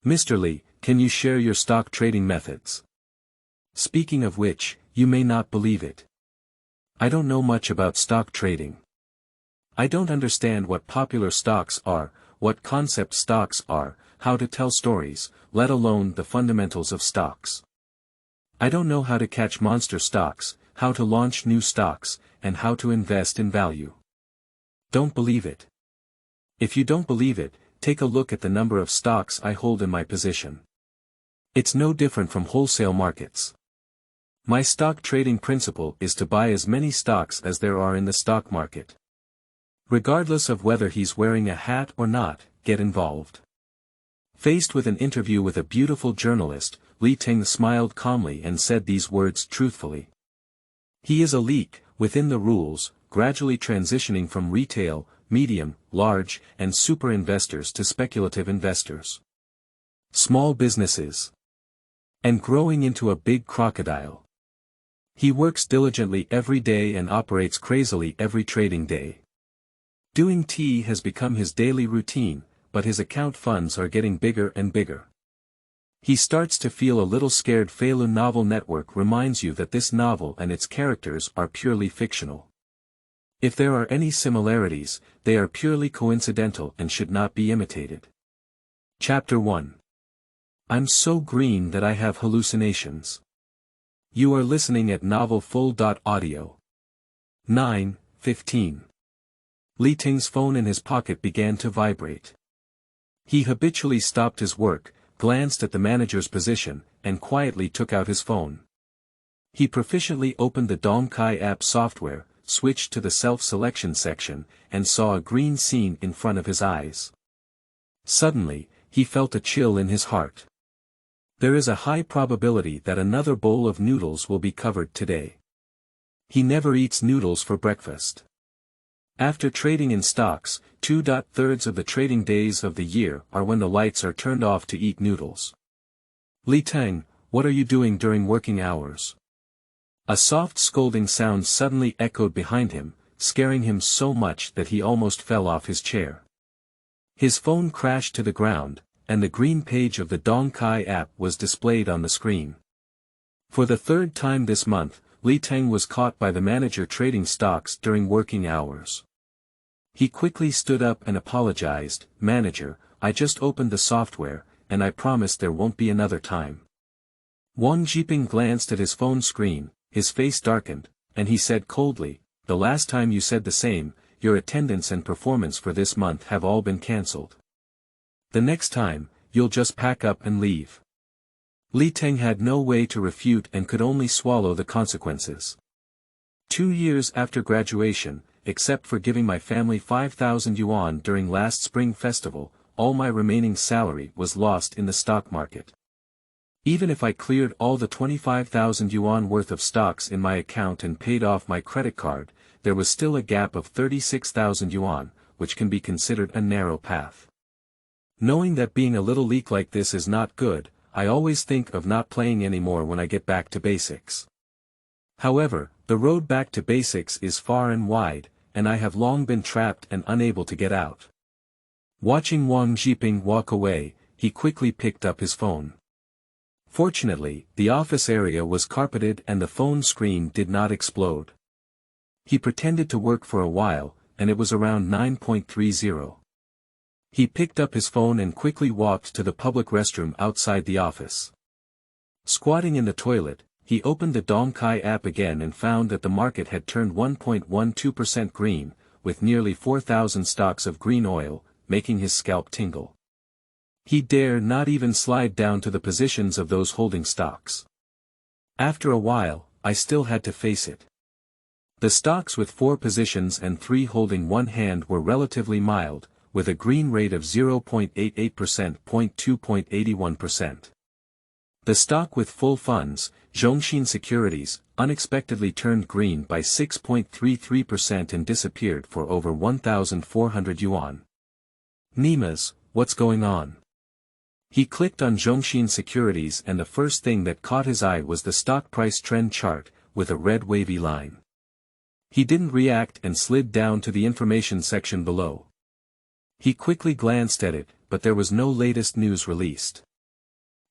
Mr. Lee, can you share your stock trading methods? Speaking of which, you may not believe it. I don't know much about stock trading. I don't understand what popular stocks are, what concept stocks are, how to tell stories, let alone the fundamentals of stocks. I don't know how to catch monster stocks, how to launch new stocks, and how to invest in value. Don't believe it. If you don't believe it, take a look at the number of stocks I hold in my position. It's no different from wholesale markets. My stock trading principle is to buy as many stocks as there are in the stock market. Regardless of whether he's wearing a hat or not, get involved. Faced with an interview with a beautiful journalist, Teng smiled calmly and said these words truthfully. He is a leek, within the rules, gradually transitioning from retail, medium, large, and super investors to speculative investors. Small businesses. And growing into a big crocodile. He works diligently every day and operates crazily every trading day. Doing tea has become his daily routine, but his account funds are getting bigger and bigger. He starts to feel a little scared. scaredFeilu novel network reminds you that this novel and its characters are purely fictional. If there are any similarities, they are purely coincidental and should not be imitated. Chapter 1. I'm so green that I have hallucinations. You are listening at novelfull.audio. 9:15. Teng's phone in his pocket began to vibrate. He habitually stopped his work, glanced at the manager's position, and quietly took out his phone. He proficiently opened the Dongkai app software, switched to the self-selection section, and saw a green scene in front of his eyes. Suddenly, he felt a chill in his heart. There is a high probability that another bowl of noodles will be covered today. He never eats noodles for breakfast. After trading in stocks, 2/3 of the trading days of the year are when the lights are turned off to eat noodles. Teng, what are you doing during working hours? A soft scolding sound suddenly echoed behind him, scaring him so much that he almost fell off his chair. His phone crashed to the ground, and the green page of the Dongkai app was displayed on the screen. For the third time this month, Teng was caught by the manager trading stocks during working hours. He quickly stood up and apologized. Manager, I just opened the software, and I promise there won't be another time. Wang Jiping glanced at his phone screen, his face darkened, and he said coldly, the last time you said the same, your attendance and performance for this month have all been cancelled. The next time, you'll just pack up and leave. Teng had no way to refute and could only swallow the consequences. 2 years after graduation, except for giving my family 5,000 yuan during last spring festival, all my remaining salary was lost in the stock market. Even if I cleared all the 25,000 yuan worth of stocks in my account and paid off my credit card, there was still a gap of 36,000 yuan, which can be considered a narrow path. Knowing that being a little leak like this is not good, I always think of not playing anymore when I get back to basics. However, the road back to basics is far and wide, and I have long been trapped and unable to get out. Watching Wang Jiping walk away, he quickly picked up his phone. Fortunately, the office area was carpeted and the phone screen did not explode. He pretended to work for a while, and it was around 9:30. He picked up his phone and quickly walked to the public restroom outside the office. Squatting in the toilet, he opened the Dongkai app again and found that the market had turned 1.12% green, with nearly 4,000 stocks of green oil, making his scalp tingle. He dare not even slide down to the positions of those holding stocks. After a while, I still had to face it. The stocks with 4 positions and 3 holding one hand were relatively mild, with a green rate of 0.88%, 0.2.81%. The stock with full funds, Zhongxin Securities, unexpectedly turned green by 6.33% and disappeared for over 1,400 yuan. Nimas, what's going on? He clicked on Zhongxin Securities and the first thing that caught his eye was the stock price trend chart, with a red wavy line. He didn't react and slid down to the information section below. He quickly glanced at it, but there was no latest news released.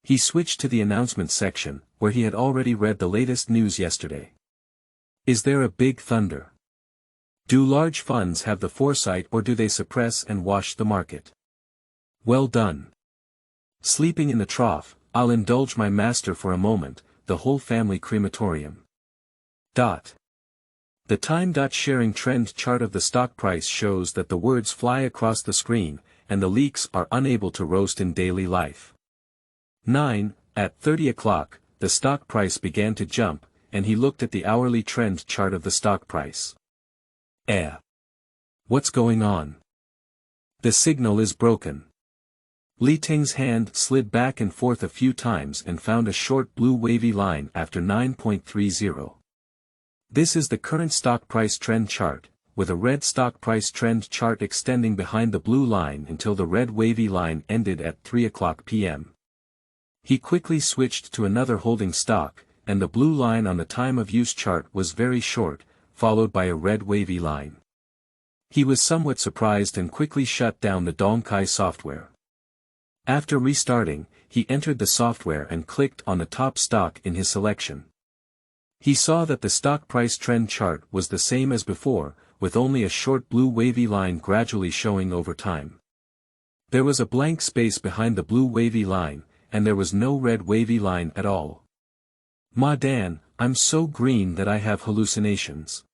He switched to the announcement section, where he had already read the latest news yesterday. Is there a big thunder? Do large funds have the foresight, or do they suppress and wash the market? Well done. Sleeping in the trough, I'll indulge my master for a moment, the whole family crematorium. The time sharing trend chart of the stock price shows that the words fly across the screen, and the leeks are unable to roast in daily life. 9, at 30 o'clock, the stock price began to jump, and he looked at the hourly trend chart of the stock price. What's going on? The signal is broken. Li Teng's hand slid back and forth a few times and found a short blue wavy line after 9.30. This is the current stock price trend chart, with a red stock price trend chart extending behind the blue line until the red wavy line ended at 3 o'clock p.m. He quickly switched to another holding stock, and the blue line on the time of use chart was very short, followed by a red wavy line. He was somewhat surprised and quickly shut down the Dongkai software. After restarting, he entered the software and clicked on the top stock in his selection. He saw that the stock price trend chart was the same as before, with only a short blue wavy line gradually showing over time. There was a blank space behind the blue wavy line, and there was no red wavy line at all. Ma Dan, I'm so green that I have hallucinations.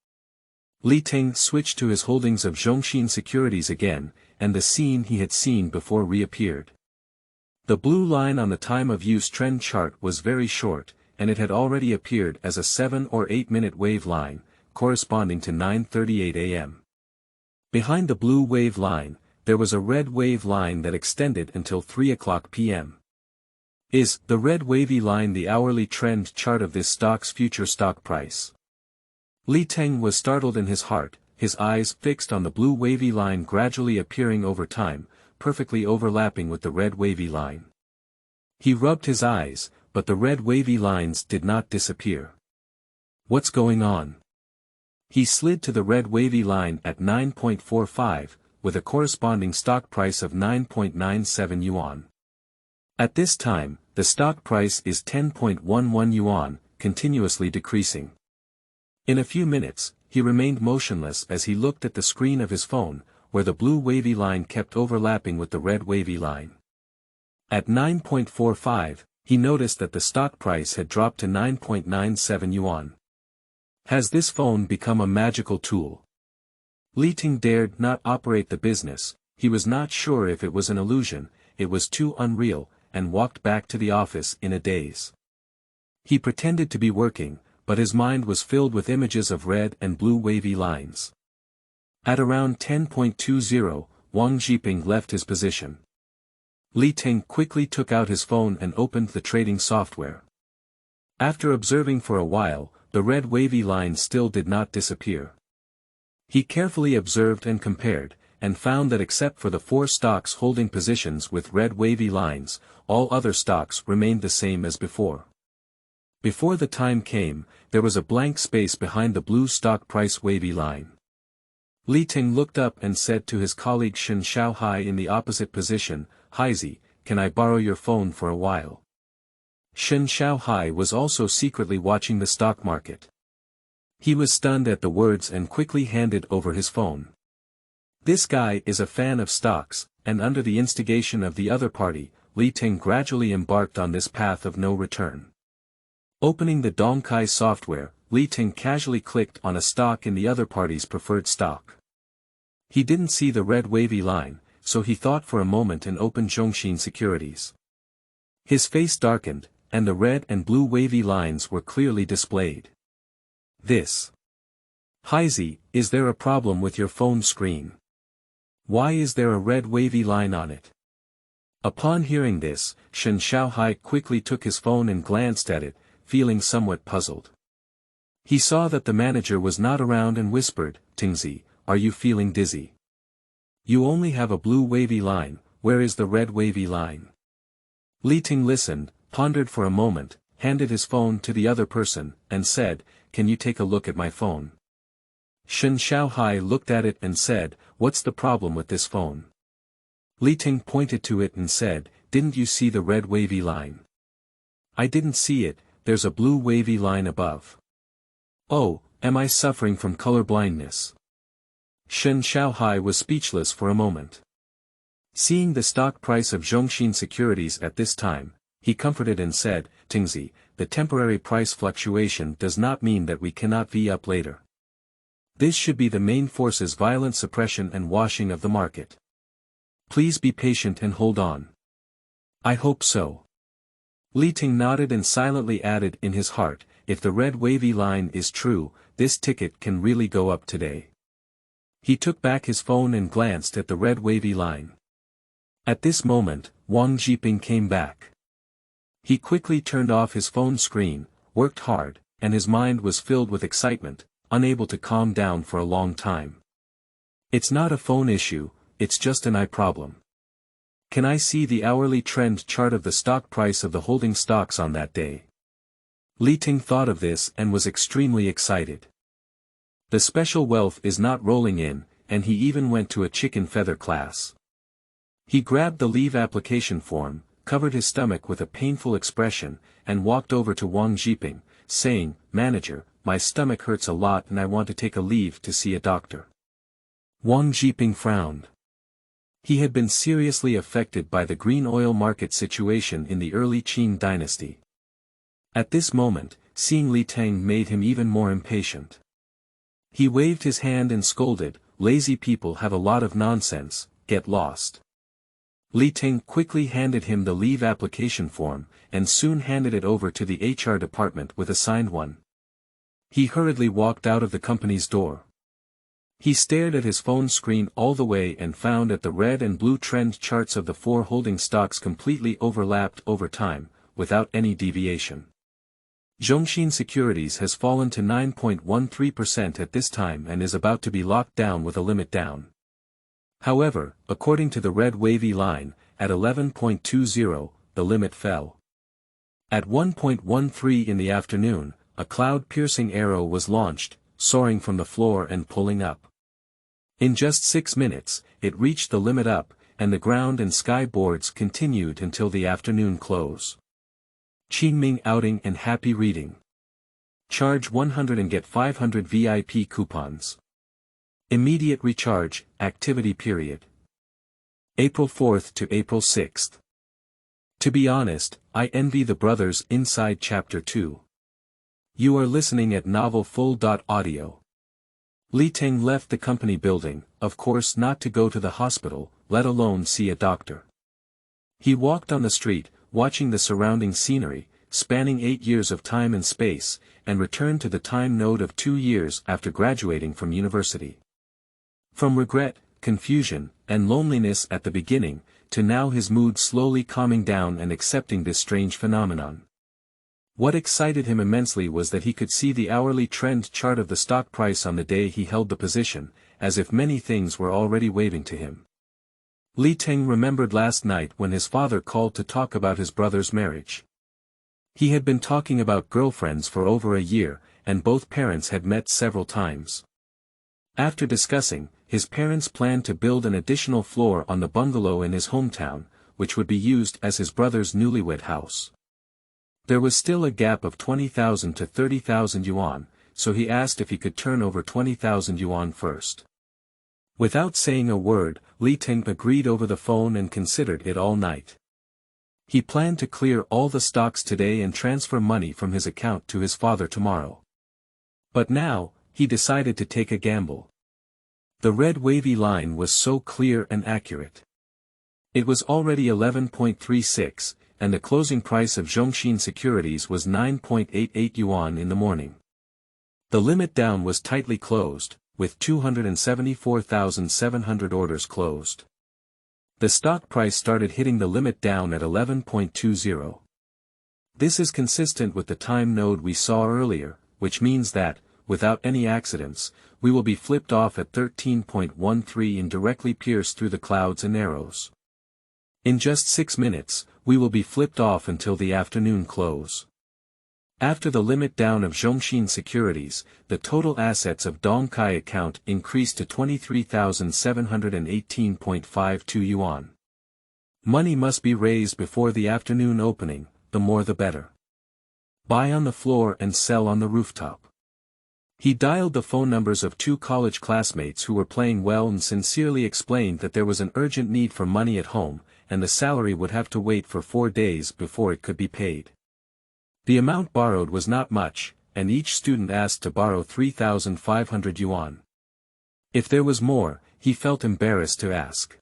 Li Teng switched to his holdings of Zhongxin Securities again, and the scene he had seen before reappeared. The blue line on the time of use trend chart was very short, and it had already appeared as a 7 or 8 minute wave line, corresponding to 9:38 a.m. Behind the blue wave line, there was a red wave line that extended until 3 o'clock p.m. Is the red wavy line the hourly trend chart of this stock's future stock price? Li Teng was startled in his heart, his eyes fixed on the blue wavy line gradually appearing over time, perfectly overlapping with the red wavy line. He rubbed his eyes, but the red wavy lines did not disappear. What's going on? He slid to the red wavy line at 9.45, with a corresponding stock price of 9.97 yuan. At this time, the stock price is 10.11 yuan, continuously decreasing. In a few minutes, he remained motionless as he looked at the screen of his phone, where the blue wavy line kept overlapping with the red wavy line. At 9.45, he noticed that the stock price had dropped to 9.97 yuan. Has this phone become a magical tool? Li Teng dared not operate the business, he was not sure if it was an illusion, it was too unreal, and walked back to the office in a daze. He pretended to be working, but his mind was filled with images of red and blue wavy lines. At around 10.20, Wang Zhiping left his position. Li Teng quickly took out his phone and opened the trading software. After observing for a while, the red wavy line still did not disappear. He carefully observed and compared, and found that except for the 4 stocks holding positions with red wavy lines, all other stocks remained the same as before. Before the time came, there was a blank space behind the blue stock price wavy line. Li Teng looked up and said to his colleague Shen Xiaohai in the opposite position, "Haizi, can I borrow your phone for a while?" Shen Xiaohai was also secretly watching the stock market. He was stunned at the words and quickly handed over his phone. This guy is a fan of stocks, and under the instigation of the other party, Li Teng gradually embarked on this path of no return. Opening the Dongkai software, Li Teng casually clicked on a stock in the other party's preferred stock. He didn't see the red wavy line, so he thought for a moment and opened Zhongxin Securities. His face darkened, and the red and blue wavy lines were clearly displayed. Haizi, is there a problem with your phone screen? Why is there a red wavy line on it? Upon hearing this, Shen Xiaohai quickly took his phone and glanced at it, feeling somewhat puzzled. He saw that the manager was not around and whispered, "Tingzi, are you feeling dizzy? You only have a blue wavy line, where is the red wavy line?" Li Teng listened, pondered for a moment, handed his phone to the other person, and said, "Can you take a look at my phone?" Shen Xiaohai looked at it and said, "What's the problem with this phone?" Li Teng pointed to it and said, "Didn't you see the red wavy line? I didn't see it, there's a blue wavy line above. Oh, am I suffering from color blindness? Shen Xiaohai was speechless for a moment. Seeing the stock price of Zhongxin Securities at this time, he comforted and said, Tingzi, the temporary price fluctuation does not mean that we cannot be up later. This should be the main force's violent suppression and washing of the market. Please be patient and hold on. I hope so. Li Ting nodded and silently added in his heart, if the red wavy line is true, this ticket can really go up today. He took back his phone and glanced at the red wavy line. At this moment, Wang Jiping came back. He quickly turned off his phone screen, worked hard, and his mind was filled with excitement, unable to calm down for a long time. It's not a phone issue, it's just an eye problem. Can I see the hourly trend chart of the stock price of the holding stocks on that day? Li Ting thought of this and was extremely excited. The special wealth is not rolling in, and he even went to a chicken feather class. He grabbed the leave application form, covered his stomach with a painful expression, and walked over to Wang Jiping, saying, Manager, my stomach hurts a lot and I want to take a leave to see a doctor. Wang Jiping frowned. He had been seriously affected by the green oil market situation in the early Qin dynasty. At this moment, seeing Li Teng made him even more impatient. He waved his hand and scolded, lazy people have a lot of nonsense, get lost. Li Teng quickly handed him the leave application form, and soon handed it over to the HR department with a signed one. He hurriedly walked out of the company's door. He stared at his phone screen all the way and found that the red and blue trend charts of the four holding stocks completely overlapped over time, without any deviation. Zhongxin Securities has fallen to 9.13% at this time and is about to be locked down with a limit down. However, according to the red wavy line, at 11.20, the limit fell. At 1.13 in the afternoon, a cloud-piercing arrow was launched, soaring from the floor and pulling up. In just 6 minutes, it reached the limit up, and the ground and sky boards continued until the afternoon close. Qingming outing and happy reading. Charge 100 and get 500 VIP coupons. Immediate recharge, activity period. April 4th to April 6th. To be honest, I envy the brothers inside Chapter 2. You are listening at novelfull.audio. Li Teng left the company building, of course not to go to the hospital, let alone see a doctor. He walked on the street, watching the surrounding scenery, spanning 8 years of time and space, and returned to the time node of 2 years after graduating from university. From regret, confusion, and loneliness at the beginning, to now his mood slowly calming down and accepting this strange phenomenon. What excited him immensely was that he could see the hourly trend chart of the stock price on the day he held the position, as if many things were already waving to him. Li Teng remembered last night when his father called to talk about his brother's marriage. He had been talking about girlfriends for over a year, and both parents had met several times. After discussing, his parents planned to build an additional floor on the bungalow in his hometown, which would be used as his brother's newlywed house. There was still a gap of 20,000 to 30,000 yuan, so he asked if he could turn over 20,000 yuan first. Without saying a word, Li Teng agreed over the phone and considered it all night. He planned to clear all the stocks today and transfer money from his account to his father tomorrow. But now, he decided to take a gamble. The red wavy line was so clear and accurate. It was already 11.36, and the closing price of Zhongxin Securities was 9.88 yuan in the morning. The limit down was tightly closed, with 274,700 orders closed. The stock price started hitting the limit down at 11.20. This is consistent with the time node we saw earlier, which means that, without any accidents, we will be flipped off at 13.13 and directly pierce through the clouds and arrows. In just 6 minutes, we will be flipped off until the afternoon close. After the limit down of Zhongxin Securities, the total assets of Dongkai account increased to 23,718.52 yuan. Money must be raised before the afternoon opening, the more the better. Buy on the floor and sell on the rooftop. He dialed the phone numbers of 2 college classmates who were playing well and sincerely explained that there was an urgent need for money at home, and the salary would have to wait for 4 days before it could be paid. The amount borrowed was not much, and each student asked to borrow 3,500 yuan. If there was more, he felt embarrassed to ask.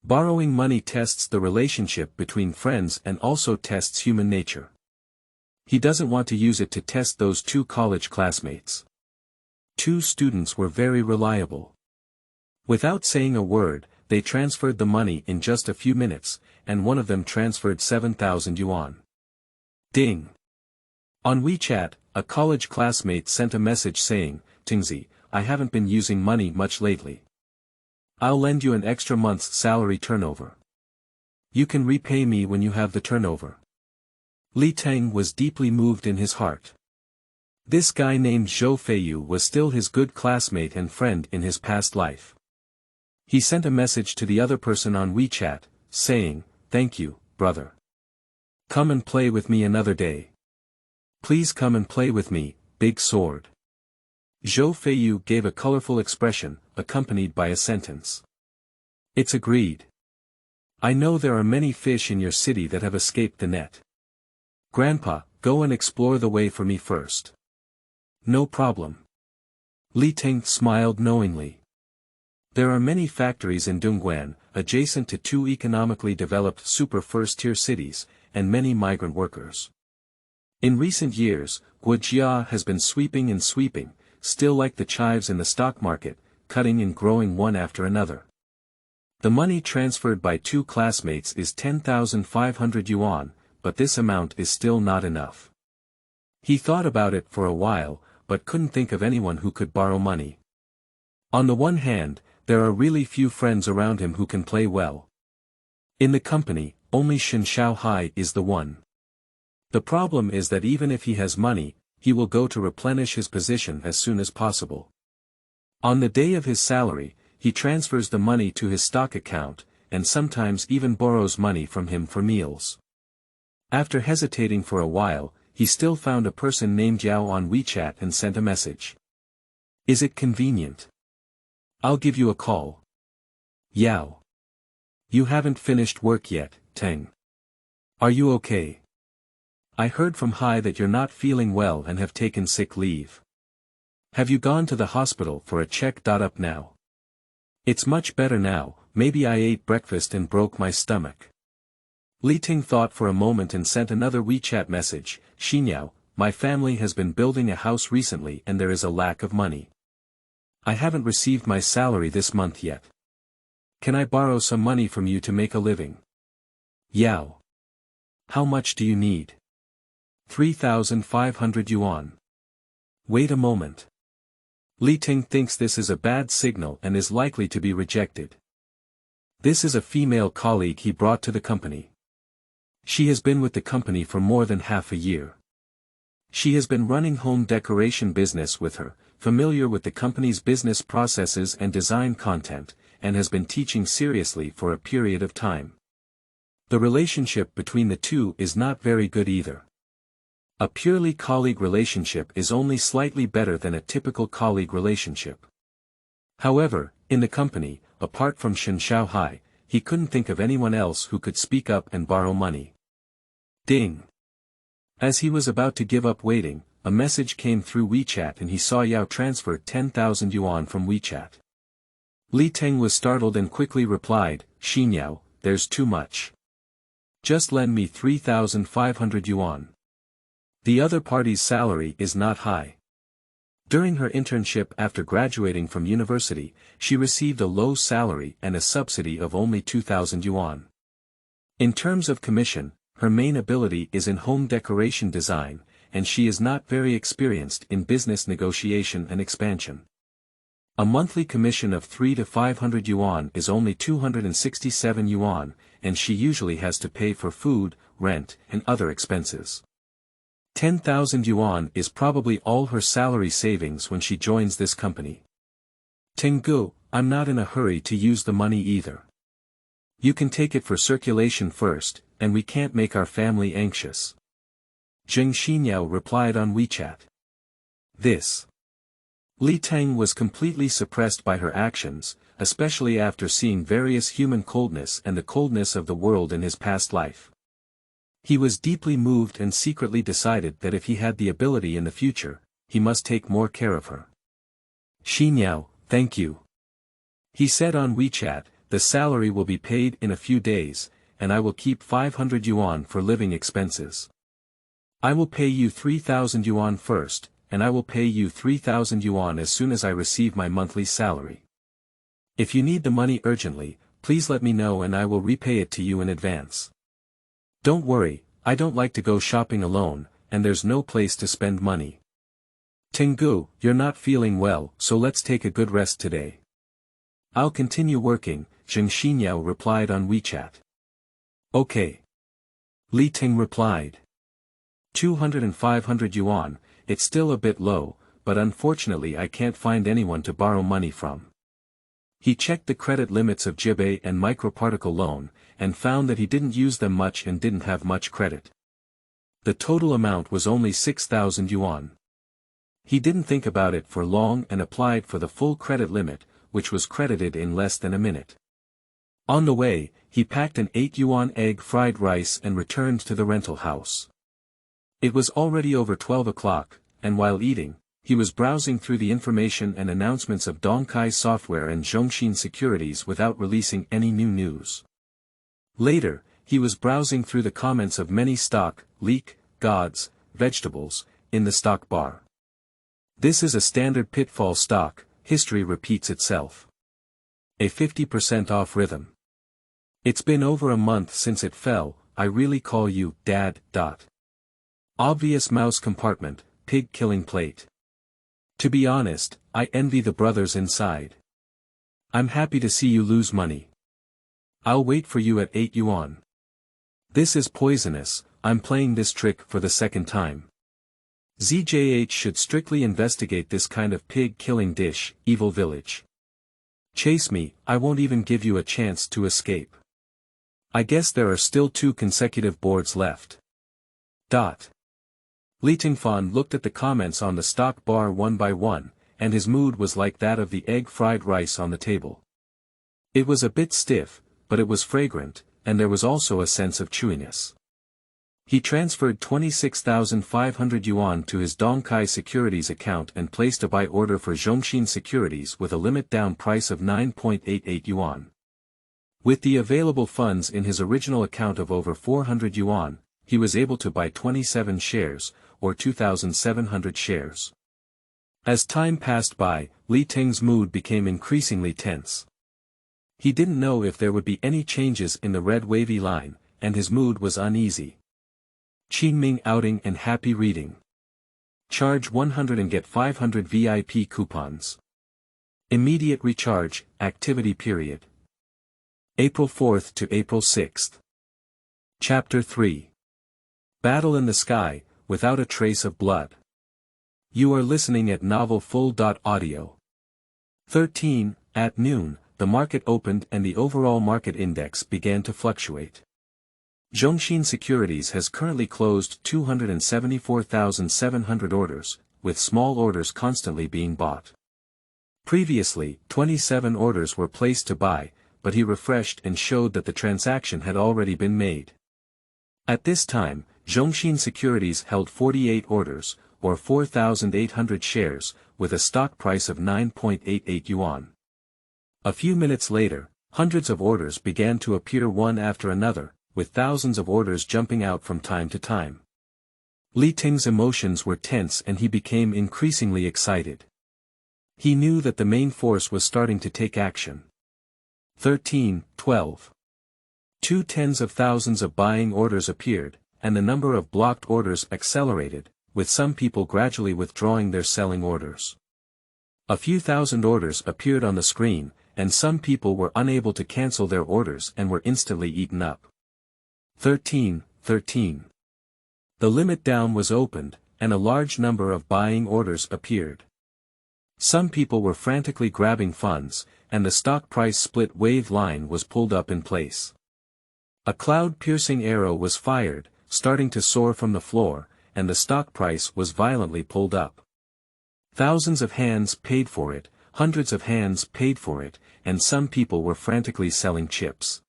Borrowing money tests the relationship between friends and also tests human nature. He doesn't want to use it to test those 2 college classmates. 2 students were very reliable. Without saying a word, they transferred the money in just a few minutes, and one of them transferred 7,000 yuan. Ding! On WeChat, a college classmate sent a message saying, "Tengzi, I haven't been using money much lately. I'll lend you an extra month's salary turnover. You can repay me when you have the turnover." Teng was deeply moved in his heart. This guy named Feilu was still his good classmate and friend in his past life. He sent a message to the other person on WeChat, saying, "Thank you, brother. Come and play with me another day. Please come and play with me, big sword." Feilu gave a colorful expression, accompanied by a sentence. "It's agreed. I know there are many fish in your city that have escaped the net. Grandpa, go and explore the way for me first." "No problem." Teng smiled knowingly. There are many factories in Dongguan, adjacent to 2 economically developed super first-tier cities, and many migrant workers. In recent years, Guojia has been sweeping and sweeping, still like the chives in the stock market, cutting and growing one after another. The money transferred by 2 classmates is 10,500 yuan, but this amount is still not enough. He thought about it for a while, but couldn't think of anyone who could borrow money. On the one hand, there are really few friends around him who can play well. In the company, only Hai is the one. The problem is that even if he has money, he will go to replenish his position as soon as possible. On the day of his salary, he transfers the money to his stock account, and sometimes even borrows money from him for meals. After hesitating for a while, he still found a person named Yao on WeChat and sent a message. "Is it convenient? I'll give you a call." "Yao. You haven't finished work yet, Teng. Are you okay? I heard from Hai that you're not feeling well and have taken sick leave. Have you gone to the hospital for a check? Up now. It's much better now, maybe I ate breakfast and broke my stomach." Teng thought for a moment and sent another WeChat message, "Xinyao, my family has been building a house recently and there is a lack of money. I haven't received my salary this month yet. Can I borrow some money from you to make a living?" "Yao. How much do you need?" 3,500 yuan. Wait a moment. Teng thinks this is a bad signal and is likely to be rejected. This is a female colleague he brought to the company. She has been with the company for more than half a year. She has been running home decoration business with her, familiar with the company's business processes and design content, and has been teaching seriously for a period of time. The relationship between the 2 is not very good either. A purely colleague relationship is only slightly better than a typical colleague relationship. However, in the company, apart from Hai, he couldn't think of anyone else who could speak up and borrow money. Ding! As he was about to give up waiting, a message came through WeChat and he saw Yao transfer 10,000 yuan from WeChat. Teng was startled and quickly replied, "Xinyao, there's too much. Just lend me 3,500 yuan. The other party's salary is not high." During her internship after graduating from university, she received a low salary and a subsidy of only 2,000 yuan. In terms of commission, her main ability is in home decoration design, and she is not very experienced in business negotiation and expansion. A monthly commission of 300 to 500 yuan is only 267 yuan, and she usually has to pay for food, rent, and other expenses. 10,000 yuan is probably all her salary savings when she joins this company. "Tenggu, I'm not in a hurry to use the money either. You can take it for circulation first, and we can't make our family anxious. Zheng Xinyao replied on WeChat. This. Li Teng was completely suppressed by her actions, especially after seeing various human coldness and the coldness of the world in his past life. He was deeply moved and secretly decided that if he had the ability in the future, he must take more care of her. Xinyao, thank you. He said on WeChat, the salary will be paid in a few days, and I will keep 500 yuan for living expenses. I will pay you 3,000 yuan first, and I will pay you 3,000 yuan as soon as I receive my monthly salary. If you need the money urgently, please let me know and I will repay it to you in advance. Don't worry, I don't like to go shopping alone, and there's no place to spend money. Tenggu, you're not feeling well, so let's take a good rest today. I'll continue working, Zheng Xinyao replied on WeChat. Okay. Li Teng replied. 200 and 500 yuan, it's still a bit low, but unfortunately I can't find anyone to borrow money from. He checked the credit limits of Jibe and microparticle loan, and found that he didn't use them much and didn't have much credit. The total amount was only 6,000 yuan. He didn't think about it for long and applied for the full credit limit, which was credited in less than a minute. On the way, he packed an 8 yuan egg fried rice and returned to the rental house. It was already over 12 o'clock, and while eating, he was browsing through the information and announcements of Dongkai Software and Zhongxin Securities without releasing any new news. Later, he was browsing through the comments of many stock, leek, gods, vegetables, in the stock bar. This is a standard pitfall stock, history repeats itself. A 50% off rhythm. It's been over a month since it fell, I really call you, Dad. Obvious mouse compartment, pig killing plate. To be honest, I envy the brothers inside. I'm happy to see you lose money. I'll wait for you at 8 yuan. This is poisonous, I'm playing this trick for the second time. ZJH should strictly investigate this kind of pig-killing dish, evil village. Chase me, I won't even give you a chance to escape. I guess there are still 2 consecutive boards left. Li Tengfan looked at the comments on the stock bar one by one, and his mood was like that of the egg fried rice on the table. It was a bit stiff, but it was fragrant, and there was also a sense of chewiness. He transferred 26,500 yuan to his Dongkai Securities account and placed a buy order for Zhongxin Securities with a limit down price of 9.88 yuan. With the available funds in his original account of over 400 yuan, he was able to buy 27 shares, or 2,700 shares. As time passed by, Li Teng's mood became increasingly tense. He didn't know if there would be any changes in the red wavy line, and his mood was uneasy. Qingming outing and happy reading. Charge 100 and get 500 VIP coupons. Immediate recharge, activity period. April 4th to April 6th. Chapter 3. Battle in the Sky, Without a Trace of Blood. You are listening at novelfull.audio. 13, at noon, the market opened and the overall market index began to fluctuate. Zhongxin Securities has currently closed 274,700 orders, with small orders constantly being bought. Previously, 27 orders were placed to buy, but he refreshed and showed that the transaction had already been made. At this time, Zhongxin Securities held 48 orders, or 4,800 shares, with a stock price of 9.88 yuan. A few minutes later, hundreds of orders began to appear one after another, with thousands of orders jumping out from time to time. Li Teng's emotions were tense and he became increasingly excited. He knew that the main force was starting to take action. 13-12. 2 tens of thousands of buying orders appeared, and the number of blocked orders accelerated, with some people gradually withdrawing their selling orders. A few thousand orders appeared on the screen, and some people were unable to cancel their orders and were instantly eaten up. 13. The limit down was opened, and a large number of buying orders appeared. Some people were frantically grabbing funds, and the stock price split wave line was pulled up in place. A cloud-piercing arrow was fired, starting to soar from the floor, and the stock price was violently pulled up. Thousands of hands paid for it, hundreds of hands paid for it, and some people were frantically selling chips.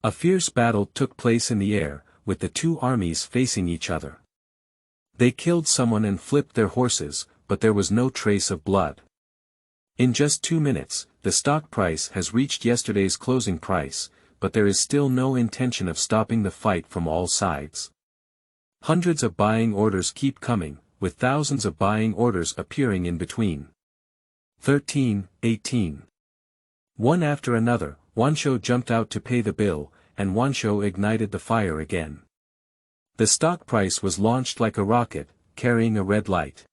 A fierce battle took place in the air, with the two armies facing each other. They killed someone and flipped their horses, but there was no trace of blood. In just 2 minutes, the stock price has reached yesterday's closing price, but there is still no intention of stopping the fight from all sides. Hundreds of buying orders keep coming, with thousands of buying orders appearing in between. 13, 18. One after another, Wansho jumped out to pay the bill, and Wansho ignited the fire again. The stock price was launched like a rocket, carrying a red light.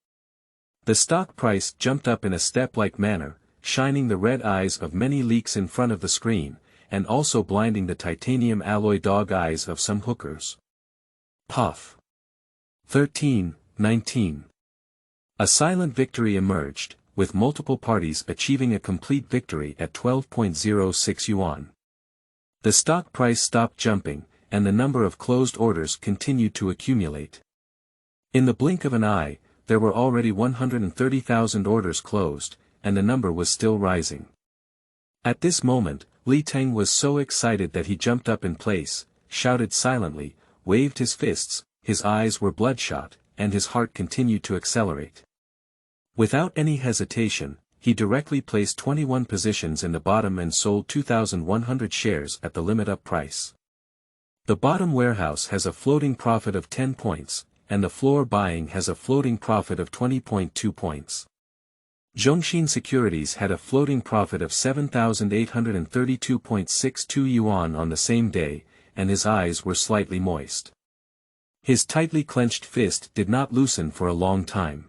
The stock price jumped up in a step-like manner, shining the red eyes of many leeks in front of the screen, and also blinding the titanium alloy dog eyes of some hookers. Puff. 13, 19. A silent victory emerged, with multiple parties achieving a complete victory at 12.06 yuan. The stock price stopped jumping, and the number of closed orders continued to accumulate. In the blink of an eye, there were already 130,000 orders closed, and the number was still rising. At this moment, Teng was so excited that he jumped up in place, shouted silently, waved his fists, his eyes were bloodshot, and his heart continued to accelerate. Without any hesitation, he directly placed 21 positions in the bottom and sold 2,100 shares at the limit-up price. The bottom warehouse has a floating profit of 10 points, and the floor buying has a floating profit of 20.2 points. Zhongxin Securities had a floating profit of 7,832.62 yuan on the same day, and his eyes were slightly moist. His tightly clenched fist did not loosen for a long time.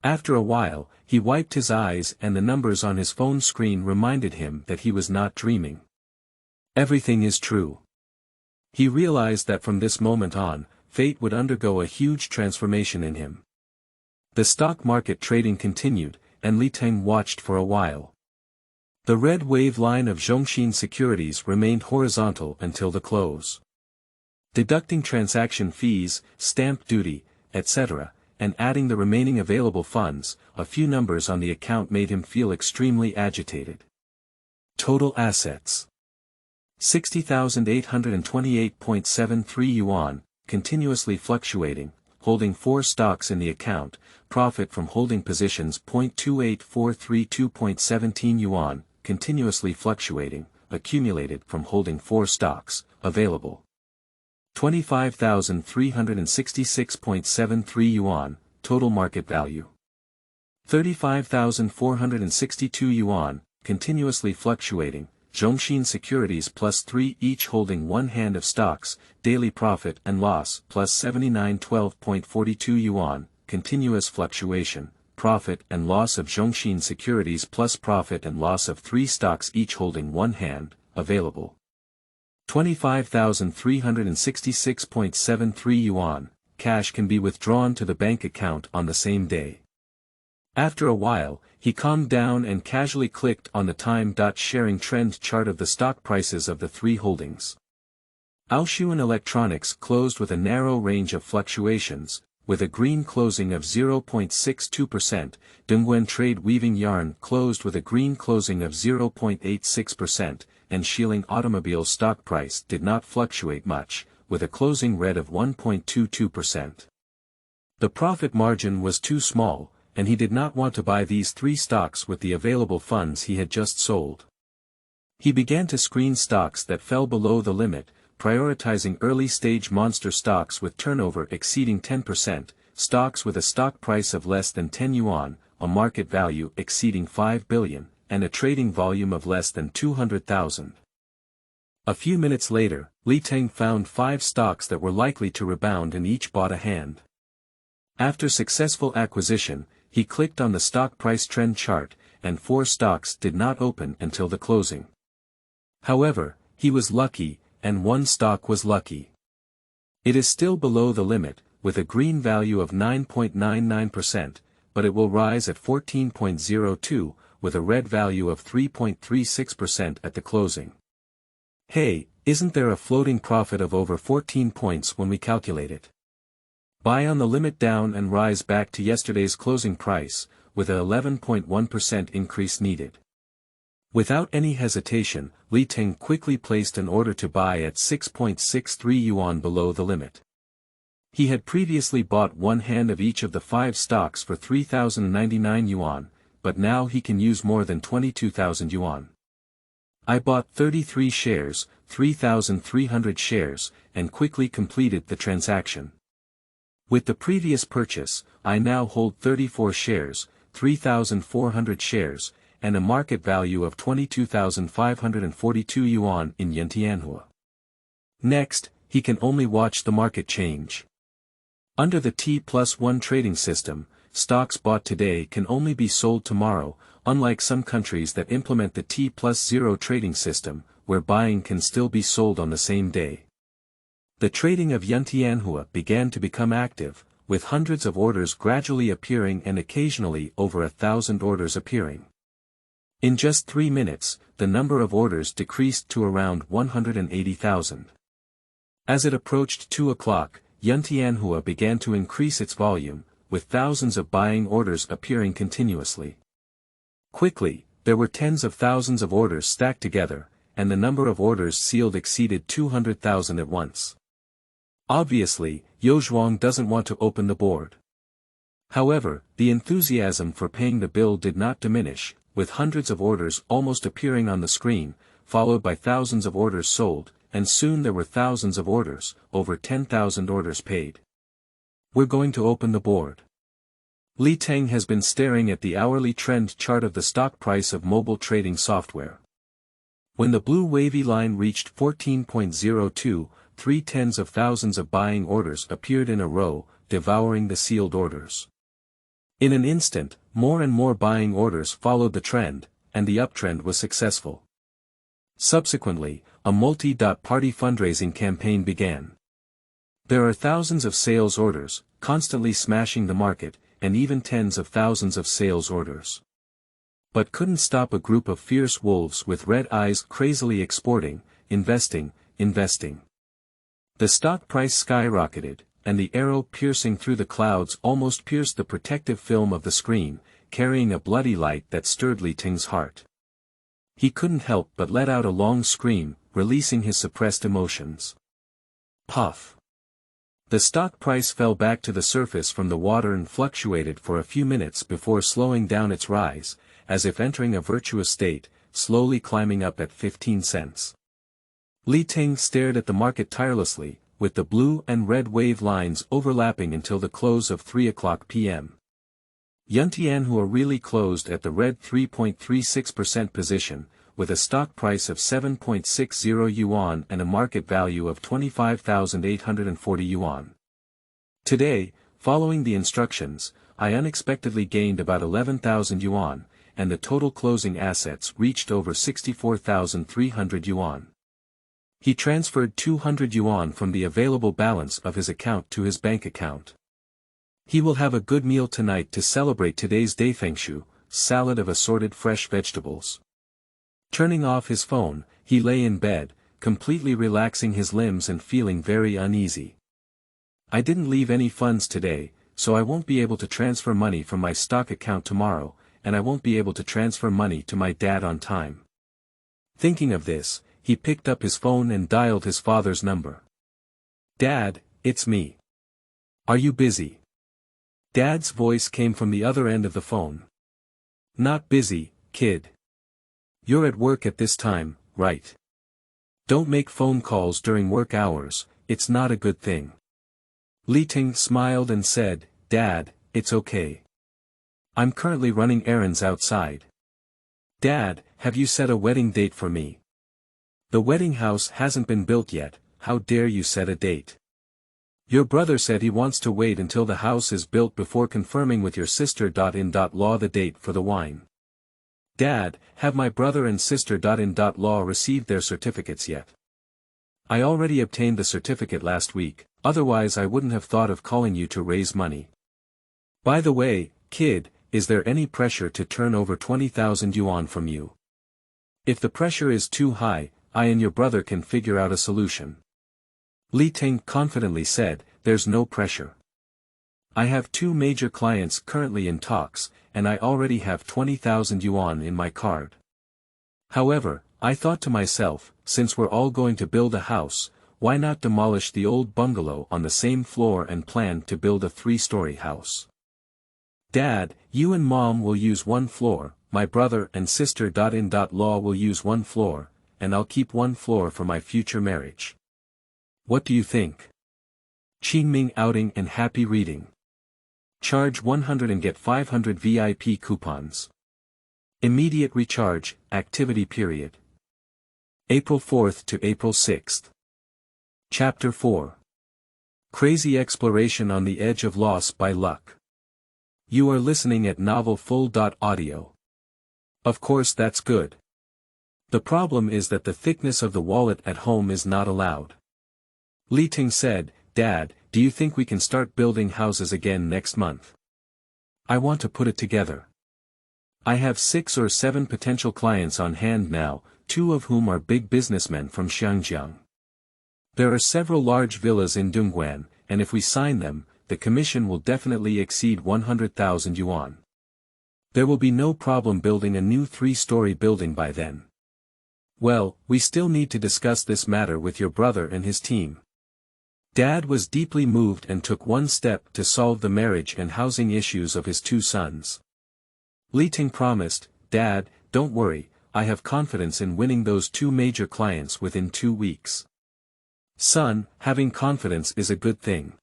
After a while, he wiped his eyes and the numbers on his phone screen reminded him that he was not dreaming. Everything is true. He realized that from this moment on, fate would undergo a huge transformation in him. The stock market trading continued, and Teng watched for a while. The red wave line of Zhongxin Securities remained horizontal until the close. Deducting transaction fees, stamp duty, etc., and adding the remaining available funds, a few numbers on the account made him feel extremely agitated. Total assets: 60,828.73 yuan, continuously fluctuating, holding 4 stocks in the account, profit from holding positions 0.28432.17 yuan, continuously fluctuating, accumulated from holding 4 stocks, available. 25,366.73 yuan, total market value. 35,462 yuan, continuously fluctuating, Zhongxin Securities +3 each holding 1 hand of stocks, daily profit and loss plus 7912.42 yuan, continuous fluctuation, profit and loss of Zhongxin Securities plus profit and loss of 3 stocks each holding 1 hand, available. 25,366.73 yuan, cash can be withdrawn to the bank account on the same day. After a while, he calmed down and casually clicked on the time-sharing trend chart of the stock prices of the 3 holdings. Aoshuan Electronics closed with a narrow range of fluctuations, with a green closing of 0.62%, Dongguan Trade Weaving Yarn closed with a green closing of 0.86%, and Shilin Automobile stock price did not fluctuate much, with a closing red of 1.22%. The profit margin was too small, and he did not want to buy these 3 stocks with the available funds he had just sold. He began to screen stocks that fell below the limit, prioritizing early-stage monster stocks with turnover exceeding 10%, stocks with a stock price of less than 10 yuan, a market value exceeding 5 billion, and a trading volume of less than 200,000. A few minutes later, Teng found 5 stocks that were likely to rebound and each bought a hand. After successful acquisition, he clicked on the stock price trend chart, and 4 stocks did not open until the closing. However, he was lucky, and 1 stock was lucky. It is still below the limit, with a green value of 9.99%, but it will rise at 14.02, with a red value of 3.36% at the closing. Hey, isn't there a floating profit of over 14 points when we calculate it? Buy on the limit down and rise back to yesterday's closing price, with a 11.1% increase needed. Without any hesitation, Teng quickly placed an order to buy at 6.63 yuan below the limit. He had previously bought one hand of each of the 5 stocks for 3,099 yuan, but now he can use more than 22,000 yuan. I bought 33 shares, 3,300 shares, and quickly completed the transaction. With the previous purchase, I now hold 34 shares, 3,400 shares, and a market value of 22,542 yuan in Yantianhua. Next, he can only watch the market change. Under the T+1 trading system, stocks bought today can only be sold tomorrow, unlike some countries that implement the T+0 trading system, where buying can still be sold on the same day. The trading of Yantianhua began to become active, with hundreds of orders gradually appearing and occasionally over 1,000 orders appearing. In just 3 minutes, the number of orders decreased to around 180,000. As it approached 2 o'clock, Yantianhua began to increase its volume, with thousands of buying orders appearing continuously. Quickly, there were tens of thousands of orders stacked together, and the number of orders sealed exceeded 200,000 at once. Obviously, Yozhuang doesn't want to open the board. However, the enthusiasm for paying the bill did not diminish, with hundreds of orders almost appearing on the screen, followed by thousands of orders sold, and soon there were thousands of orders, over 10,000 orders paid. We're going to open the board. Teng has been staring at the hourly trend chart of the stock price of mobile trading software. When the blue wavy line reached 14.02, 3/10 of thousands of buying orders appeared in a row, devouring the sealed orders. In an instant, more and more buying orders followed the trend, and the uptrend was successful. Subsequently, a multi-party fundraising campaign began. There are thousands of sales orders, constantly smashing the market, and even tens of thousands of sales orders. But couldn't stop a group of fierce wolves with red eyes crazily exporting, investing. The stock price skyrocketed, and the arrow piercing through the clouds almost pierced the protective film of the screen, carrying a bloody light that stirred Teng's heart. He couldn't help but let out a long scream, releasing his suppressed emotions. Puff. The stock price fell back to the surface from the water and fluctuated for a few minutes before slowing down its rise, as if entering a virtuous state, slowly climbing up at 15 cents. Teng stared at the market tirelessly, with the blue and red wave lines overlapping until the close of 3 o'clock p.m. Yantianhua really closed at the red 3.36% position, with a stock price of 7.60 yuan and a market value of 25,840 yuan. Today, following the instructions, I unexpectedly gained about 11,000 yuan, and the total closing assets reached over 64,300 yuan. He transferred 200 yuan from the available balance of his account to his bank account. He will have a good meal tonight to celebrate today's Daifengshu, salad of assorted fresh vegetables. Turning off his phone, he lay in bed, completely relaxing his limbs and feeling very uneasy. I didn't leave any funds today, so I won't be able to transfer money from my stock account tomorrow, and I won't be able to transfer money to my dad on time. Thinking of this, he picked up his phone and dialed his father's number. "Dad, it's me. Are you busy?" Dad's voice came from the other end of the phone. "Not busy, kid. You're at work at this time, right? Don't make phone calls during work hours, it's not a good thing." Teng smiled and said, "Dad, it's okay. I'm currently running errands outside." "Dad, have you set a wedding date for me?" "The wedding house hasn't been built yet, how dare you set a date? Your brother said he wants to wait until the house is built before confirming with your sister.in.law the date for the wine." "Dad, have my brother and sister.in.law received their certificates yet?" "I already obtained the certificate last week, otherwise I wouldn't have thought of calling you to raise money. By the way, kid, is there any pressure to turn over 20,000 yuan from you? If the pressure is too high, I and your brother can figure out a solution." Teng confidently said, "There's no pressure. I have 2 major clients currently in talks, and I already have 20,000 yuan in my card. However, I thought to myself, since we're all going to build a house, why not demolish the old bungalow on the same floor and plan to build a 3-story house? Dad, you and Mom will use 1 floor, my brother and sister.in.law will use 1 floor, and I'll keep 1 floor for my future marriage. What do you think? Qingming outing and happy reading. Charge 100 and get 500 VIP coupons. Immediate recharge, activity period. April 4th to April 6th. Chapter 4. Crazy Exploration on the Edge of Loss by Luck. You are listening at novelfull.audio. Of course that's good. The problem is that the thickness of the wallet at home is not allowed. Teng said, Dad, do you think we can start building houses again next month? I want to put it together. I have 6 or 7 potential clients on hand now, 2 of whom are big businessmen from Xiangjiang. There are several large villas in Dongguan, and if we sign them, the commission will definitely exceed 100,000 yuan. There will be no problem building a new 3-story building by then. Well, we still need to discuss this matter with your brother and his team. Dad was deeply moved and took 1 step to solve the marriage and housing issues of his 2 sons. Teng promised, Dad, don't worry, I have confidence in winning those 2 major clients within 2 weeks. Son, having confidence is a good thing.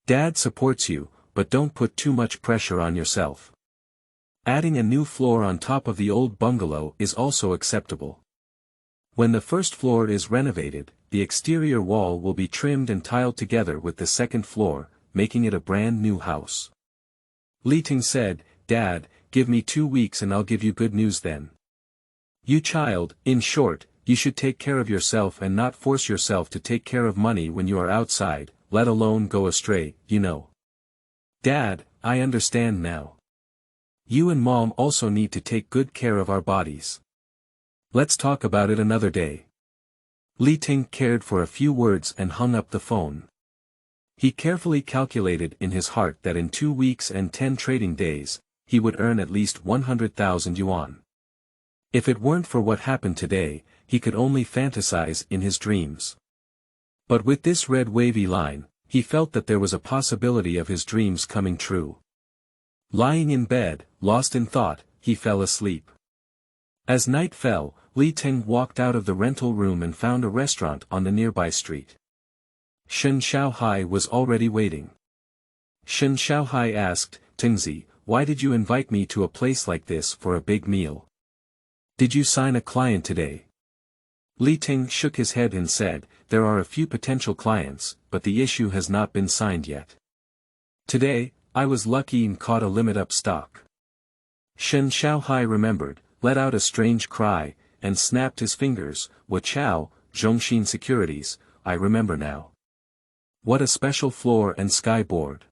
Dad supports you, but don't put too much pressure on yourself. Adding a new floor on top of the old bungalow is also acceptable. When the first floor is renovated, the exterior wall will be trimmed and tiled together with the second floor, making it a brand new house. Teng said, Dad, give me 2 weeks and I'll give you good news then. You child, in short, you should take care of yourself and not force yourself to take care of money when you are outside, let alone go astray, you know. Dad, I understand now. You and Mom also need to take good care of our bodies. Let's talk about it another day. Teng cared for a few words and hung up the phone. He carefully calculated in his heart that in 2 weeks and 10 trading days, he would earn at least 100,000 yuan. If it weren't for what happened today, he could only fantasize in his dreams. But with this red wavy line, he felt that there was a possibility of his dreams coming true. Lying in bed, lost in thought, he fell asleep. As night fell, Teng walked out of the rental room and found a restaurant on the nearby street. Shen Xiaohai was already waiting. Shen Xiaohai asked, Tengzi, why did you invite me to a place like this for a big meal? Did you sign a client today? Teng shook his head and said, there are a few potential clients, but the issue has not been signed yet. Today, I was lucky and caught a limit-up stock. Shen Xiaohai remembered, let out a strange cry, and snapped his fingers, Wachao, Zhongxin Securities, I remember now. What a special floor and sky board.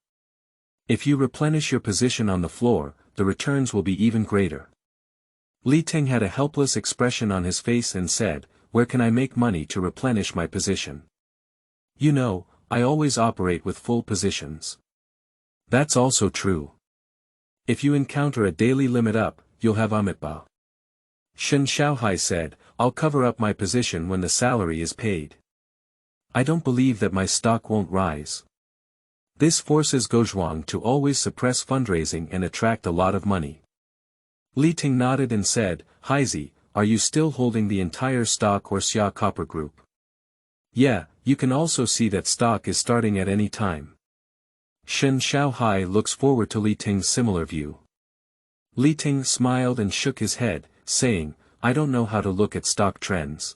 If you replenish your position on the floor, the returns will be even greater. Teng had a helpless expression on his face and said, where can I make money to replenish my position? You know, I always operate with full positions. That's also true. If you encounter a daily limit up, you'll have amitba. Shen Xiaohai said, I'll cover up my position when the salary is paid. I don't believe that my stock won't rise. This forces Gozhuang to always suppress fundraising and attract a lot of money. Teng nodded and said, Haizi, are you still holding the entire stock or Xia Copper Group? Yeah, you can also see that stock is starting at any time. Shen Xiaohai looks forward to Teng's similar view. Teng smiled and shook his head, saying, I don't know how to look at stock trends.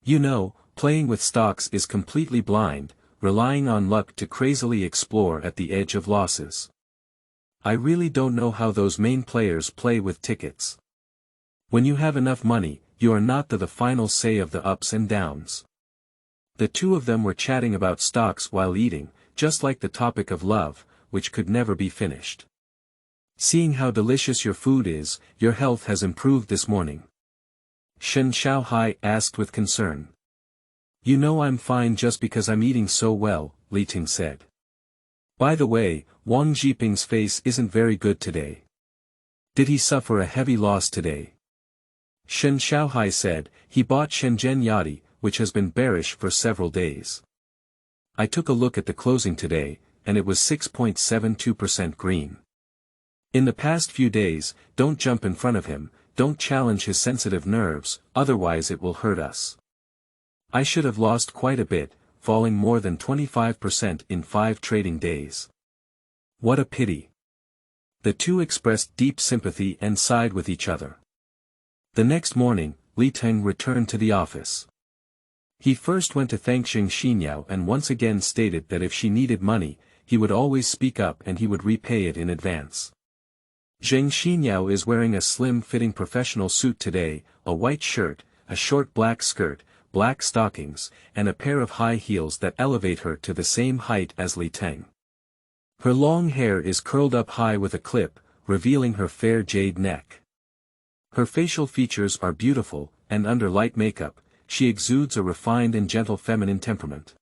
You know, playing with stocks is completely blind, relying on luck to crazily explore at the edge of losses. I really don't know how those main players play with tickets. When you have enough money, you are not the final say of the ups and downs. The 2 of them were chatting about stocks while eating, just like the topic of love, which could never be finished. Seeing how delicious your food is, your health has improved this morning. Shen Xiaohai asked with concern. You know I'm fine just because I'm eating so well, Teng said. By the way, Wang Jiping's face isn't very good today. Did he suffer a heavy loss today? Shen Xiaohai said, he bought Shenzhen Yachty, which has been bearish for several days. I took a look at the closing today, and it was 6.72% green. In the past few days, don't jump in front of him, don't challenge his sensitive nerves, otherwise it will hurt us. I should have lost quite a bit, falling more than 25% in 5 trading days. What a pity. The two expressed deep sympathy and sighed with each other. The next morning, Teng returned to the office. He first went to thank Zheng Xinyao and once again stated that if she needed money, he would always speak up and he would repay it in advance. Zheng Xinyao is wearing a slim-fitting professional suit today, a white shirt, a short black skirt, black stockings, and a pair of high heels that elevate her to the same height as Teng. Her long hair is curled up high with a clip, revealing her fair jade neck. Her facial features are beautiful, and under light makeup, she exudes a refined and gentle feminine temperament.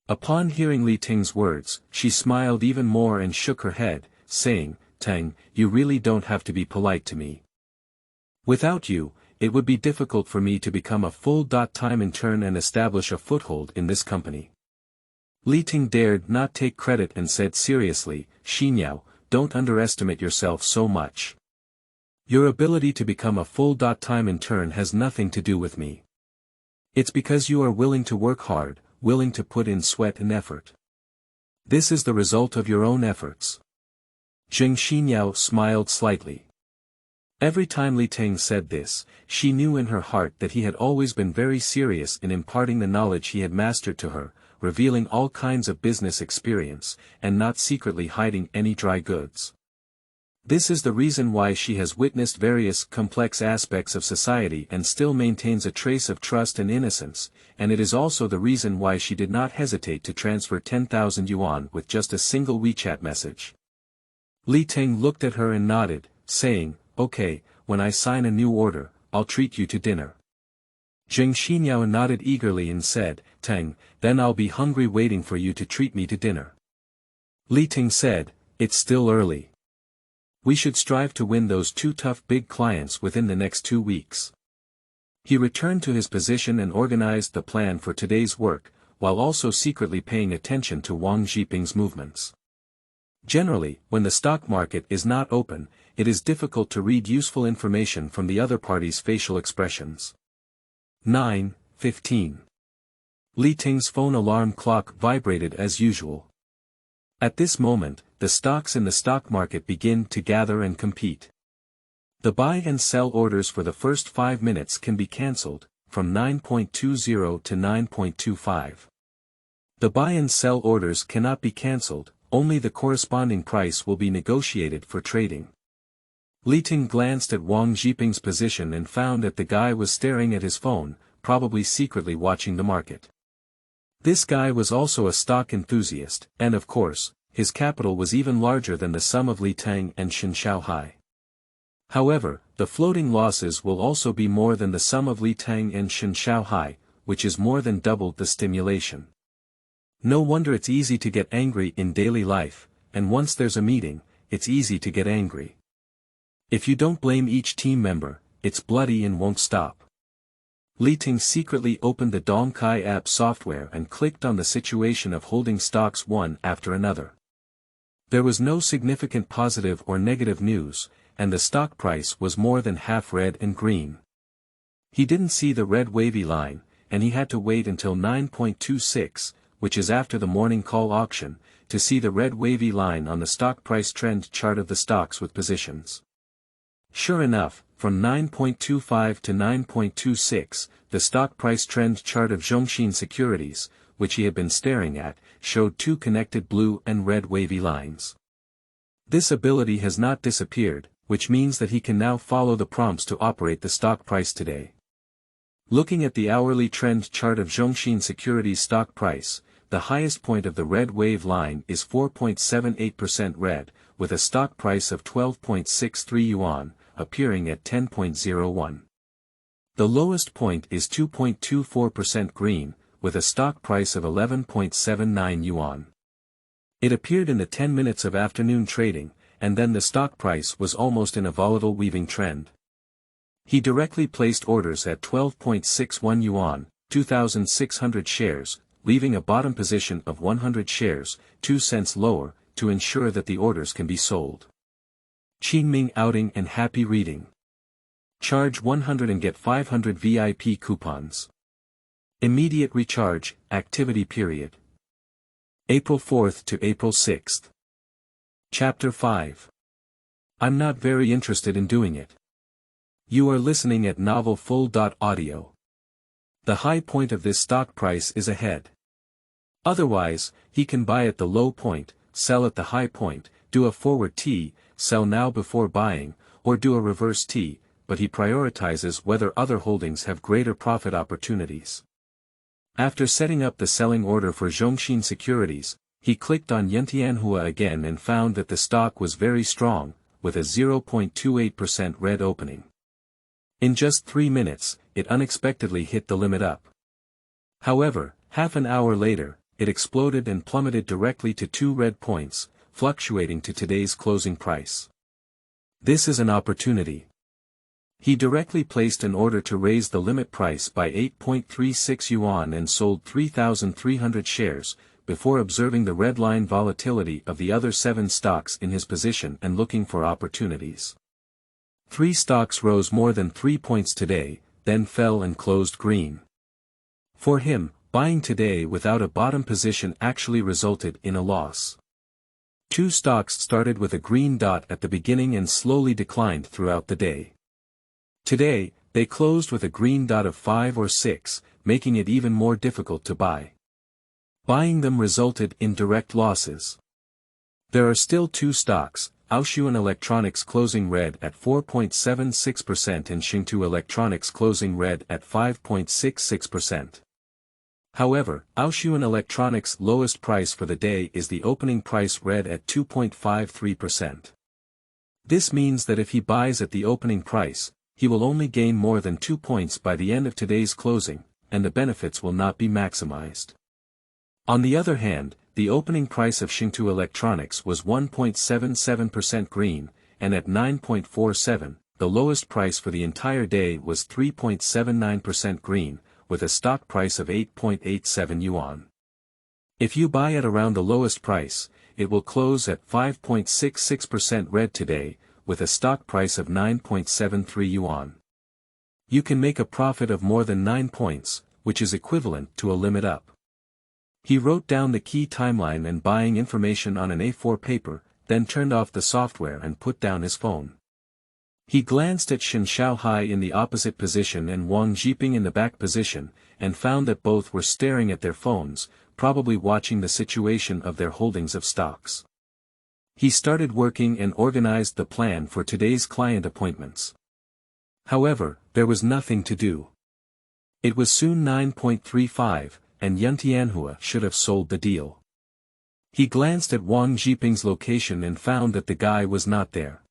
Upon hearing Teng's words, she smiled even more and shook her head, saying, Teng, you really don't have to be polite to me. Without you, it would be difficult for me to become a full-time intern and establish a foothold in this company. Teng dared not take credit and said seriously, Xinyao, don't underestimate yourself so much. Your ability to become a full-time intern has nothing to do with me. It's because you are willing to work hard, willing to put in sweat and effort. This is the result of your own efforts. Zheng Xinyao smiled slightly. Every time Teng said this, she knew in her heart that he had always been very serious in imparting the knowledge he had mastered to her, revealing all kinds of business experience, and not secretly hiding any dry goods. This is the reason why she has witnessed various complex aspects of society and still maintains a trace of trust and innocence, and it is also the reason why she did not hesitate to transfer 10,000 yuan with just a single WeChat message. Teng looked at her and nodded, saying, okay, when I sign a new order, I'll treat you to dinner. Zheng Xinyao nodded eagerly and said, Teng, then I'll be hungry waiting for you to treat me to dinner. Teng said, it's still early. We should strive to win those 2 tough big clients within the next 2 weeks. He returned to his position and organized the plan for today's work, while also secretly paying attention to Wang Jiping's movements. Generally, when the stock market is not open, it is difficult to read useful information from the other party's facial expressions. 9:15. Teng's phone alarm clock vibrated as usual. At this moment, the stocks in the stock market begin to gather and compete. The buy and sell orders for the first 5 minutes can be cancelled, from 9.20 to 9.25. The buy and sell orders cannot be cancelled, only the corresponding price will be negotiated for trading. Teng glanced at Wang Jiping's position and found that the guy was staring at his phone, probably secretly watching the market. This guy was also a stock enthusiast, and of course, his capital was even larger than the sum of Teng and Shen Xiaohai. However, the floating losses will also be more than the sum of Teng and Shen Xiaohai, which is more than double the stimulation. No wonder it's easy to get angry in daily life, and once there's a meeting, it's easy to get angry. If you don't blame each team member, it's bloody and won't stop. Teng secretly opened the Dongkai app software and clicked on the situation of holding stocks one after another. There was no significant positive or negative news, and the stock price was more than half red and green. He didn't see the red wavy line, and he had to wait until 9.26, which is after the morning call auction, to see the red wavy line on the stock price trend chart of the stocks with positions. Sure enough, from 9.25 to 9.26, the stock price trend chart of Zhongxin Securities, which he had been staring at, showed 2 connected blue and red wavy lines. This ability has not disappeared, which means that he can now follow the prompts to operate the stock price today. Looking at the hourly trend chart of Zhongxin Securities stock price, the highest point of the red wave line is 4.78% red, with a stock price of 12.63 yuan, appearing at 10.01. The lowest point is 2.24% green, with a stock price of 11.79 yuan. It appeared in the 10 minutes of afternoon trading, and then the stock price was almost in a volatile weaving trend. He directly placed orders at 12.61 yuan, 2,600 shares, leaving a bottom position of 100 shares, 2 cents lower, to ensure that the orders can be sold. Qingming outing and happy reading. Charge 100 and get 500 VIP coupons. Immediate recharge, activity period. April 4th to April 6th. Chapter 5. I'm not very interested in doing it. You are listening at novelfull.audio. The high point of this stock price is ahead. Otherwise, he can buy at the low point, sell at the high point, do a forward T, sell now before buying, or do a reverse T, but he prioritizes whether other holdings have greater profit opportunities. After setting up the selling order for Zhongxin Securities, he clicked on Yentianhua again and found that the stock was very strong, with a 0.28% red opening. In just 3 minutes, it unexpectedly hit the limit up. However, half an hour later, it exploded and plummeted directly to 2 red points, fluctuating to today's closing price. This is an opportunity. He directly placed an order to raise the limit price by 8.36 yuan and sold 3,300 shares, before observing the red line volatility of the other 7 stocks in his position and looking for opportunities. 3 stocks rose more than 3 points today, then fell and closed green. For him, buying today without a bottom position actually resulted in a loss. 2 stocks started with a green dot at the beginning and slowly declined throughout the day. Today, they closed with a green dot of 5 or 6, making it even more difficult to buy. Buying them resulted in direct losses. There are still 2 stocks, Aoshuan Electronics closing red at 4.76% and Xingtu Electronics closing red at 5.66%. However, Aoshuan Electronics' lowest price for the day is the opening price red at 2.53%. This means that if he buys at the opening price, he will only gain more than 2 points by the end of today's closing, and the benefits will not be maximized. On the other hand, the opening price of Xingtu Electronics was 1.77% green, and at 9.47, the lowest price for the entire day was 3.79% green, with a stock price of 8.87 yuan. If you buy at around the lowest price, it will close at 5.66% red today, with a stock price of 9.73 yuan. You can make a profit of more than 9 points, which is equivalent to a limit up. He wrote down the key timeline and buying information on an A4 paper, then turned off the software and put down his phone. He glanced at Shen Xiaohai in the opposite position and Wang Zhiping in the back position, and found that both were staring at their phones, probably watching the situation of their holdings of stocks. He started working and organized the plan for today's client appointments. However, there was nothing to do. It was soon 9.35, and Yentianhua should have sold the deal. He glanced at Wang Zhiping's location and found that the guy was not there.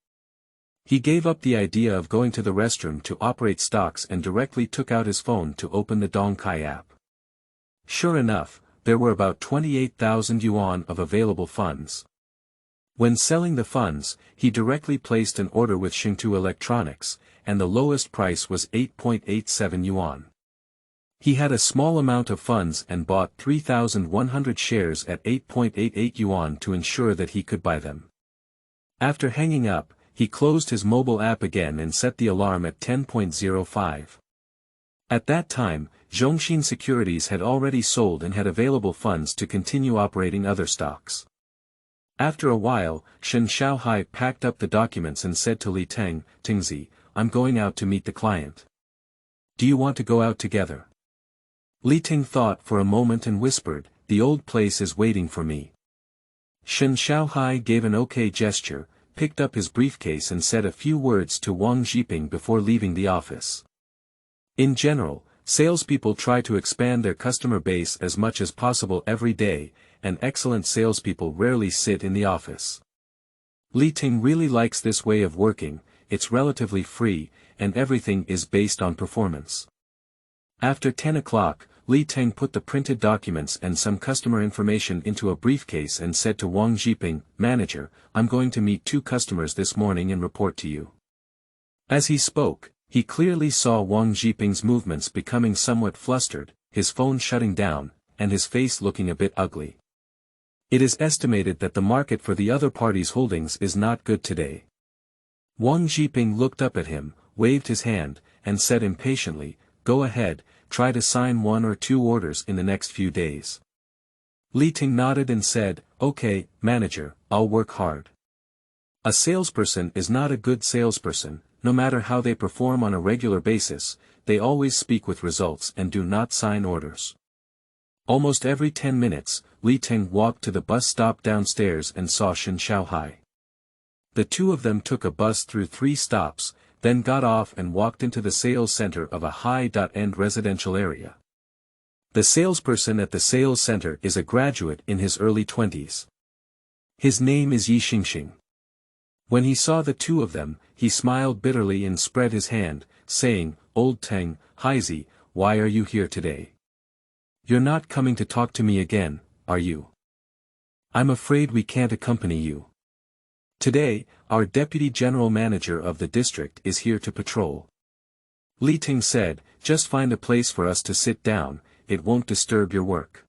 He gave up the idea of going to the restroom to operate stocks and directly took out his phone to open the Dongkai app. Sure enough, there were about 28,000 yuan of available funds. When selling the funds, he directly placed an order with Xingtu Electronics, and the lowest price was 8.87 yuan. He had a small amount of funds and bought 3,100 shares at 8.88 yuan to ensure that he could buy them. After hanging up, he closed his mobile app again and set the alarm at 10.05. At that time, Zhongxin Securities had already sold and had available funds to continue operating other stocks. After a while, Shen Xiaohai packed up the documents and said to Li Teng, "Tengzi, I'm going out to meet the client. Do you want to go out together?" Li Teng thought for a moment and whispered, "The old place is waiting for me." Shen Xiaohai gave an okay gesture, picked up his briefcase and said a few words to Wang Zhiping before leaving the office. In general, salespeople try to expand their customer base as much as possible every day, and excellent salespeople rarely sit in the office. Li Teng really likes this way of working. It's relatively free, and everything is based on performance. After 10 o'clock, Teng put the printed documents and some customer information into a briefcase and said to Wang Zhiping, "Manager, I'm going to meet 2 customers this morning and report to you." As he spoke, he clearly saw Wang Zhiping's movements becoming somewhat flustered, his phone shutting down, and his face looking a bit ugly. It is estimated that the market for the other party's holdings is not good today. Wang Zhiping looked up at him, waved his hand, and said impatiently, "Go ahead, try to sign 1 or 2 orders in the next few days." Teng nodded and said, "Okay, manager, I'll work hard." A salesperson is not a good salesperson, no matter how they perform on a regular basis, they always speak with results and do not sign orders. Almost every 10 minutes, Teng walked to the bus stop downstairs and saw Shen Xiaohai. The 2 of them took a bus through 3 stops, then got off and walked into the sales center of a high-end residential area. The salesperson at the sales center is a graduate in his early 20s. His name is Yi Xingxing. When he saw the 2 of them, he smiled bitterly and spread his hand, saying, "Old Teng, Heise, why are you here today? You're not coming to talk to me again, are you? I'm afraid we can't accompany you. Today, our deputy general manager of the district is here to patrol." Teng said, "Just find a place for us to sit down, it won't disturb your work."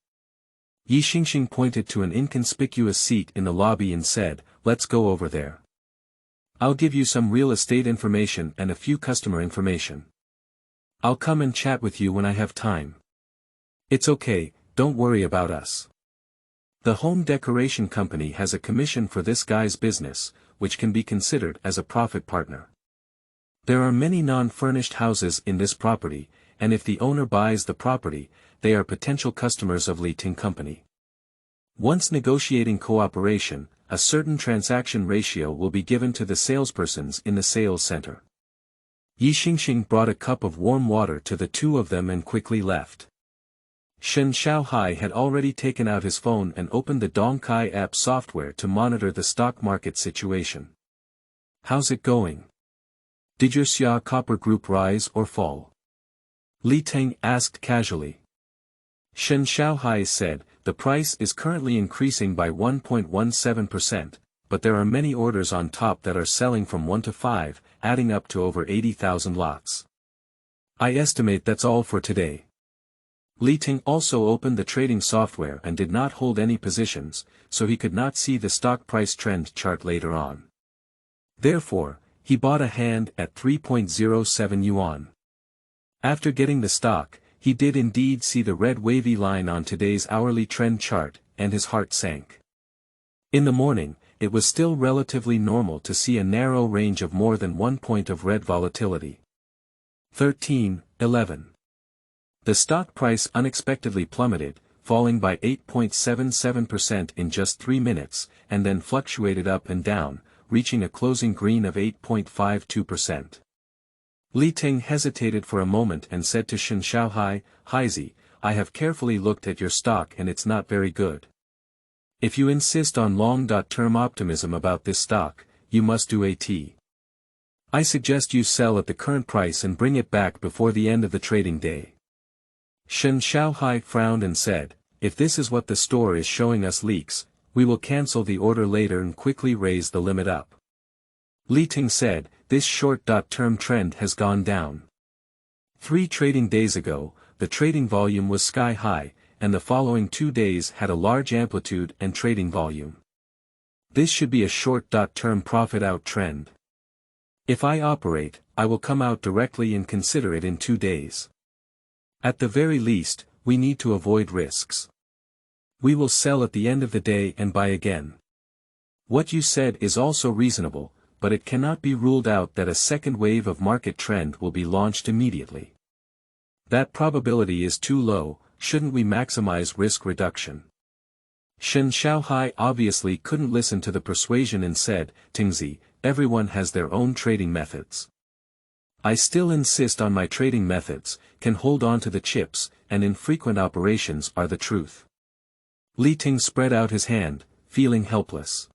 Yi Xingxing pointed to an inconspicuous seat in the lobby and said, "Let's go over there. I'll give you some real estate information and a few customer information. I'll come and chat with you when I have time. It's okay, don't worry about us. The home decoration company has a commission for this guy's business, which can be considered as a profit partner. There are many non-furnished houses in this property, and if the owner buys the property, they are potential customers of Teng Company. Once negotiating cooperation, a certain transaction ratio will be given to the salespersons in the sales center." Yi Xingxing brought a cup of warm water to the 2 of them and quickly left. Shen Xiaohai had already taken out his phone and opened the Dongkai app software to monitor the stock market situation. "How's it going? Did your Xia Copper Group rise or fall?" Teng asked casually. Shen Xiaohai said, "The price is currently increasing by 1.17%, but there are many orders on top that are selling from 1 to 5, adding up to over 80,000 lots. I estimate that's all for today." Teng also opened the trading software and did not hold any positions, so he could not see the stock price trend chart later on. Therefore, he bought a hand at 3.07 yuan. After getting the stock, he did indeed see the red wavy line on today's hourly trend chart, and his heart sank. In the morning, it was still relatively normal to see a narrow range of more than 1 point of red volatility. 13:11. The stock price unexpectedly plummeted, falling by 8.77% in just 3 minutes, and then fluctuated up and down, reaching a closing green of 8.52%. Teng hesitated for a moment and said to Shen Xiaohai, "Heise, I have carefully looked at your stock and it's not very good. If you insist on long-term optimism about this stock, you must do AT. I suggest you sell at the current price and bring it back before the end of the trading day." Shen Xiaohai frowned and said, "If this is what the store is showing us leaks, we will cancel the order later and quickly raise the limit up." Teng said, "This short-term trend has gone down. 3 trading days ago, the trading volume was sky-high, and the following 2 days had a large amplitude and trading volume. This should be a short-term profit-out trend. If I operate, I will come out directly and consider it in 2 days. At the very least, we need to avoid risks. We will sell at the end of the day and buy again. What you said is also reasonable, but it cannot be ruled out that a second wave of market trend will be launched immediately. That probability is too low, shouldn't we maximize risk reduction?" Shen Xiaohai obviously couldn't listen to the persuasion and said, "Tengzi, everyone has their own trading methods. I still insist on my trading methods, can hold on to the chips, and infrequent operations are the truth." Teng spread out his hand, feeling helpless.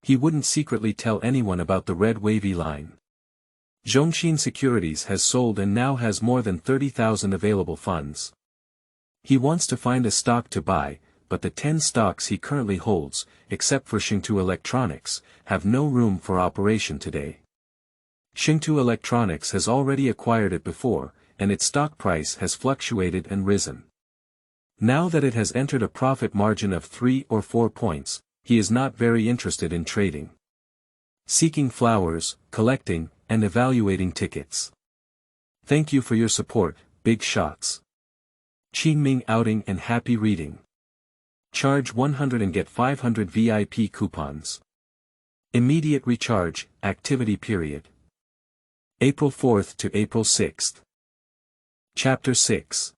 He wouldn't secretly tell anyone about the red wavy line. Zhongxin Securities has sold and now has more than 30,000 available funds. He wants to find a stock to buy, but the 10 stocks he currently holds, except for Xingtu Electronics, have no room for operation today. Xingtu Electronics has already acquired it before, and its stock price has fluctuated and risen. Now that it has entered a profit margin of 3 or 4 points, he is not very interested in trading. Seeking flowers, collecting, and evaluating tickets. Thank you for your support, big shots. Qingming outing and happy reading. Charge 100 and get 500 VIP coupons. Immediate recharge, activity period. April 4th to April 6th. Chapter 6.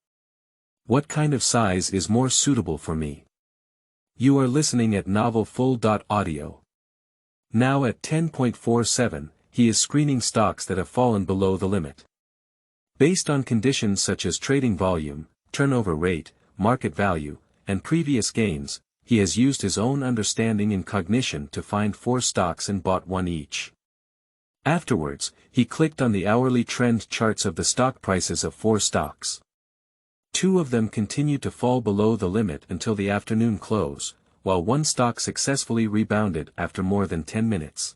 What kind of size is more suitable for me? You are listening at novelfull.audio. Now at 10.47, he is screening stocks that have fallen below the limit. Based on conditions such as trading volume, turnover rate, market value, and previous gains, he has used his own understanding and cognition to find 4 stocks and bought 1 each. Afterwards, he clicked on the hourly trend charts of the stock prices of 4 stocks. 2 of them continued to fall below the limit until the afternoon close, while 1 stock successfully rebounded after more than 10 minutes.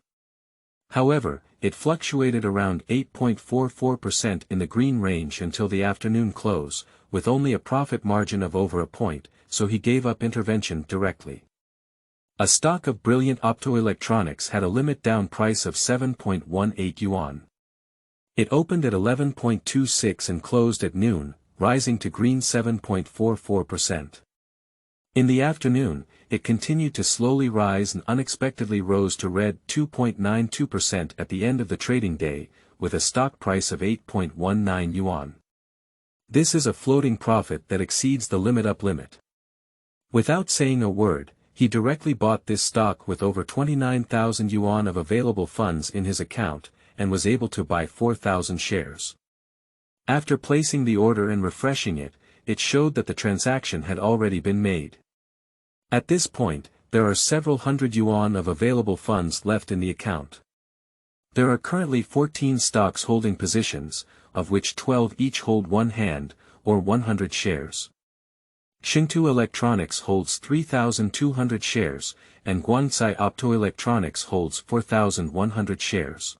However, it fluctuated around 8.44% in the green range until the afternoon close, with only a profit margin of over a point, so he gave up intervention directly. A stock of Brilliant Optoelectronics had a limit down price of 7.18 yuan. It opened at 11.26 and closed at noon, rising to green 7.44%. In the afternoon, it continued to slowly rise and unexpectedly rose to red 2.92% at the end of the trading day, with a stock price of 8.19 yuan. This is a floating profit that exceeds the limit up limit. Without saying a word, he directly bought this stock with over 29,000 yuan of available funds in his account, and was able to buy 4,000 shares. After placing the order and refreshing it, it showed that the transaction had already been made. At this point, there are several hundred yuan of available funds left in the account. There are currently 14 stocks holding positions, of which 12 each hold 1 hand, or 100 shares. Xingtu Electronics holds 3,200 shares, and Guangcai Optoelectronics holds 4,100 shares.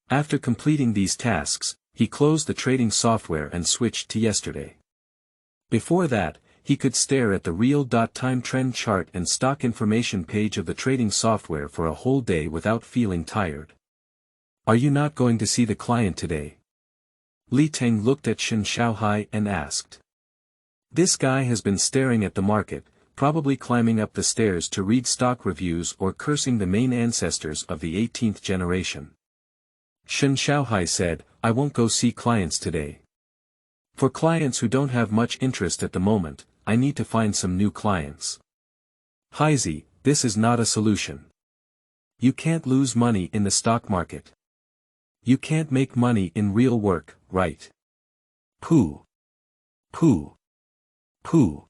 After completing these tasks, he closed the trading software and switched to yesterday. Before that, he could stare at the real-time trend chart and stock information page of the trading software for a whole day without feeling tired. Are you not going to see the client today? Teng looked at Shen Xiaohai and asked. This guy has been staring at the market, probably climbing up the stairs to read stock reviews or cursing the main ancestors of the 18th generation. Shen Xiaohai said, I won't go see clients today. For clients who don't have much interest at the moment, I need to find some new clients. Heizi, this is not a solution. You can't lose money in the stock market. You can't make money in real work, right? Pooh. Pooh. Pooh.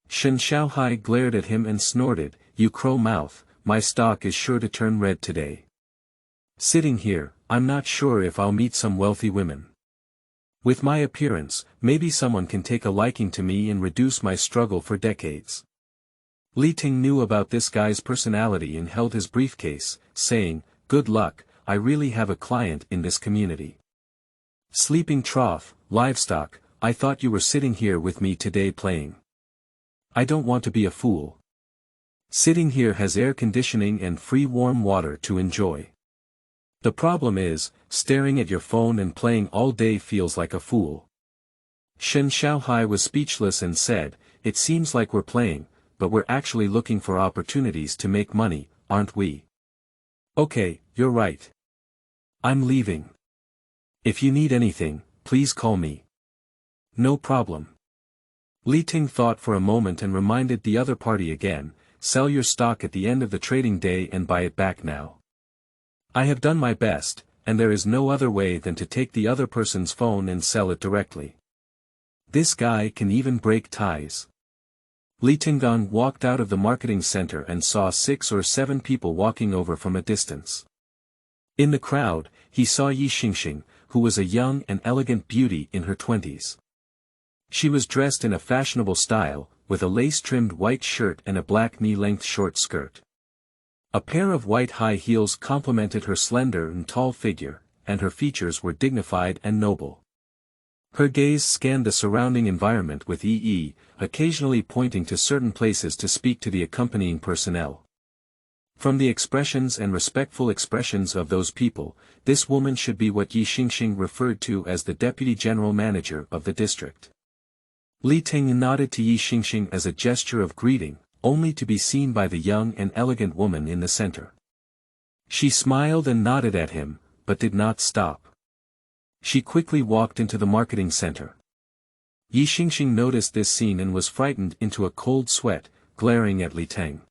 Shen Xiaohai glared at him and snorted, you crow mouth, my stock is sure to turn red today. Sitting here, I'm not sure if I'll meet some wealthy women. With my appearance, maybe someone can take a liking to me and reduce my struggle for decades. Teng knew about this guy's personality and held his briefcase, saying, good luck, I really have a client in this community. Sleeping trough, livestock, I thought you were sitting here with me today playing. I don't want to be a fool. Sitting here has air conditioning and free warm water to enjoy. The problem is, staring at your phone and playing all day feels like a fool. Shen Xiaohai was speechless and said, it seems like we're playing, but we're actually looking for opportunities to make money, aren't we? Okay, you're right. I'm leaving. If you need anything, please call me. No problem. Teng thought for a moment and reminded the other party again, sell your stock at the end of the trading day and buy it back now. I have done my best, and there is no other way than to take the other person's phone and sell it directly. This guy can even break ties. Teng walked out of the marketing center and saw 6 or 7 people walking over from a distance. In the crowd, he saw Yi Xingxing, who was a young and elegant beauty in her 20s. She was dressed in a fashionable style, with a lace-trimmed white shirt and a black knee-length short skirt. A pair of white high heels complemented her slender and tall figure, and her features were dignified and noble. Her gaze scanned the surrounding environment with occasionally pointing to certain places to speak to the accompanying personnel. From the expressions and respectful expressions of those people, this woman should be what Yi Xingxing referred to as the deputy general manager of the district. Li Teng nodded to Yi Xingxing as a gesture of greeting, only to be seen by the young and elegant woman in the center. She smiled and nodded at him, but did not stop. She quickly walked into the marketing center. Yi Xingxing noticed this scene and was frightened into a cold sweat, glaring at Li Teng.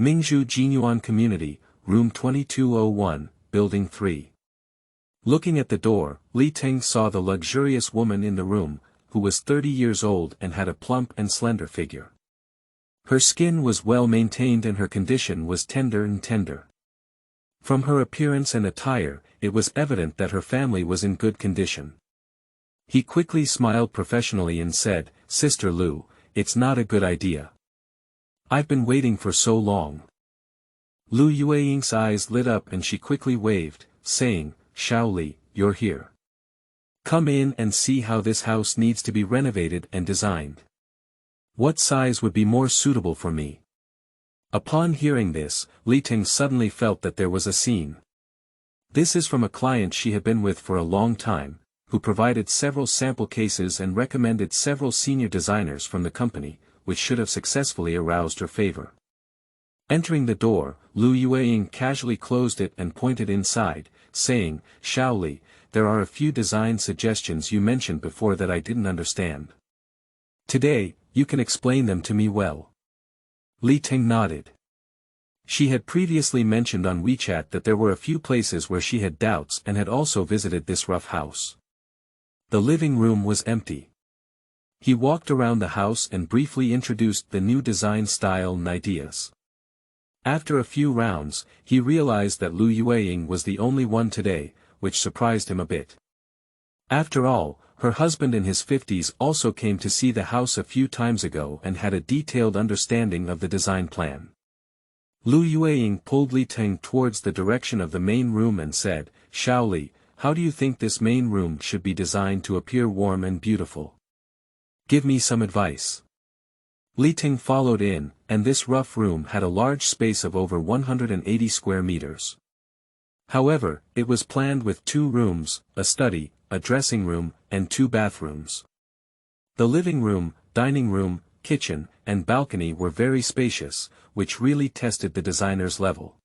Mingzhu Jinyuan Community, Room 2201, Building 3. Looking at the door, Li Teng saw the luxurious woman in the room, who was 30 years old and had a plump and slender figure. Her skin was well maintained and her condition was tender. From her appearance and attire, it was evident that her family was in good condition. He quickly smiled professionally and said, "Sister Lu, it's not a good idea. I've been waiting for so long." Lu Yueying's eyes lit up and she quickly waved, saying, "Xiao Li, you're here. Come in and see how this house needs to be renovated and designed. What size would be more suitable for me?" Upon hearing this, Li Teng suddenly felt that there was a scene. This is from a client she had been with for a long time, who provided several sample cases and recommended several senior designers from the company, which should have successfully aroused her favor. Entering the door, Lu Yueying casually closed it and pointed inside, saying, "Xiao Li, there are a few design suggestions you mentioned before that I didn't understand. Today, you can explain them to me well." Li Teng nodded. She had previously mentioned on WeChat that there were a few places where she had doubts and had also visited this rough house. The living room was empty. He walked around the house and briefly introduced the new design style and ideas. After a few rounds, he realized that Lu Yueying was the only one today, which surprised him a bit. After all, her husband in his 50s also came to see the house a few times ago and had a detailed understanding of the design plan. Lu Yueying pulled Li Teng towards the direction of the main room and said, "Xiao Li, how do you think this main room should be designed to appear warm and beautiful? Give me some advice." Li Teng followed in, and this rough room had a large space of over 180 square meters. However, it was planned with 2 rooms, a study, a dressing room, and 2 bathrooms. The living room, dining room, kitchen, and balcony were very spacious, which really tested the designer's level.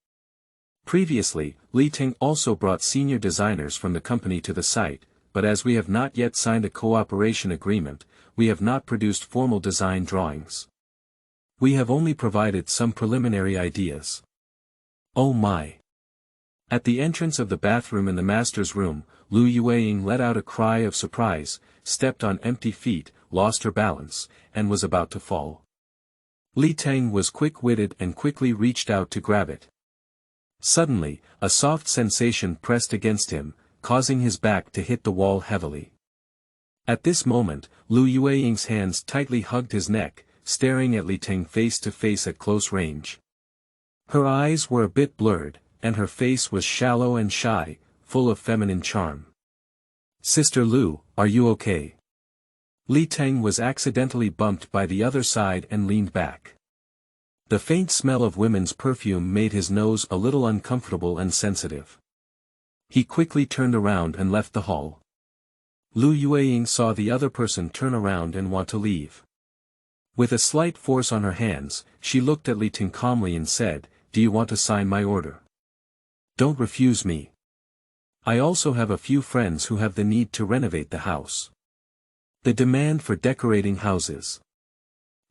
Previously, Li Teng also brought senior designers from the company to the site, but as we have not yet signed a cooperation agreement, we have not produced formal design drawings. We have only provided some preliminary ideas. Oh my! At the entrance of the bathroom in the master's room, Lu Yueying let out a cry of surprise, stepped on empty feet, lost her balance, and was about to fall. Li Teng was quick-witted and quickly reached out to grab it. Suddenly, a soft sensation pressed against him, causing his back to hit the wall heavily. At this moment, Lu Yueying's hands tightly hugged his neck, staring at Li Teng face to face at close range. Her eyes were a bit blurred, and her face was shallow and shy, full of feminine charm. "Sister Lu, are you okay?" Li Teng was accidentally bumped by the other side and leaned back. The faint smell of women's perfume made his nose a little uncomfortable and sensitive. He quickly turned around and left the hall. Lu Yueying saw the other person turn around and want to leave. With a slight force on her hands, she looked at Li Teng calmly and said, "Do you want to sign my order? Don't refuse me. I also have a few friends who have the need to renovate the house." The demand for decorating houses.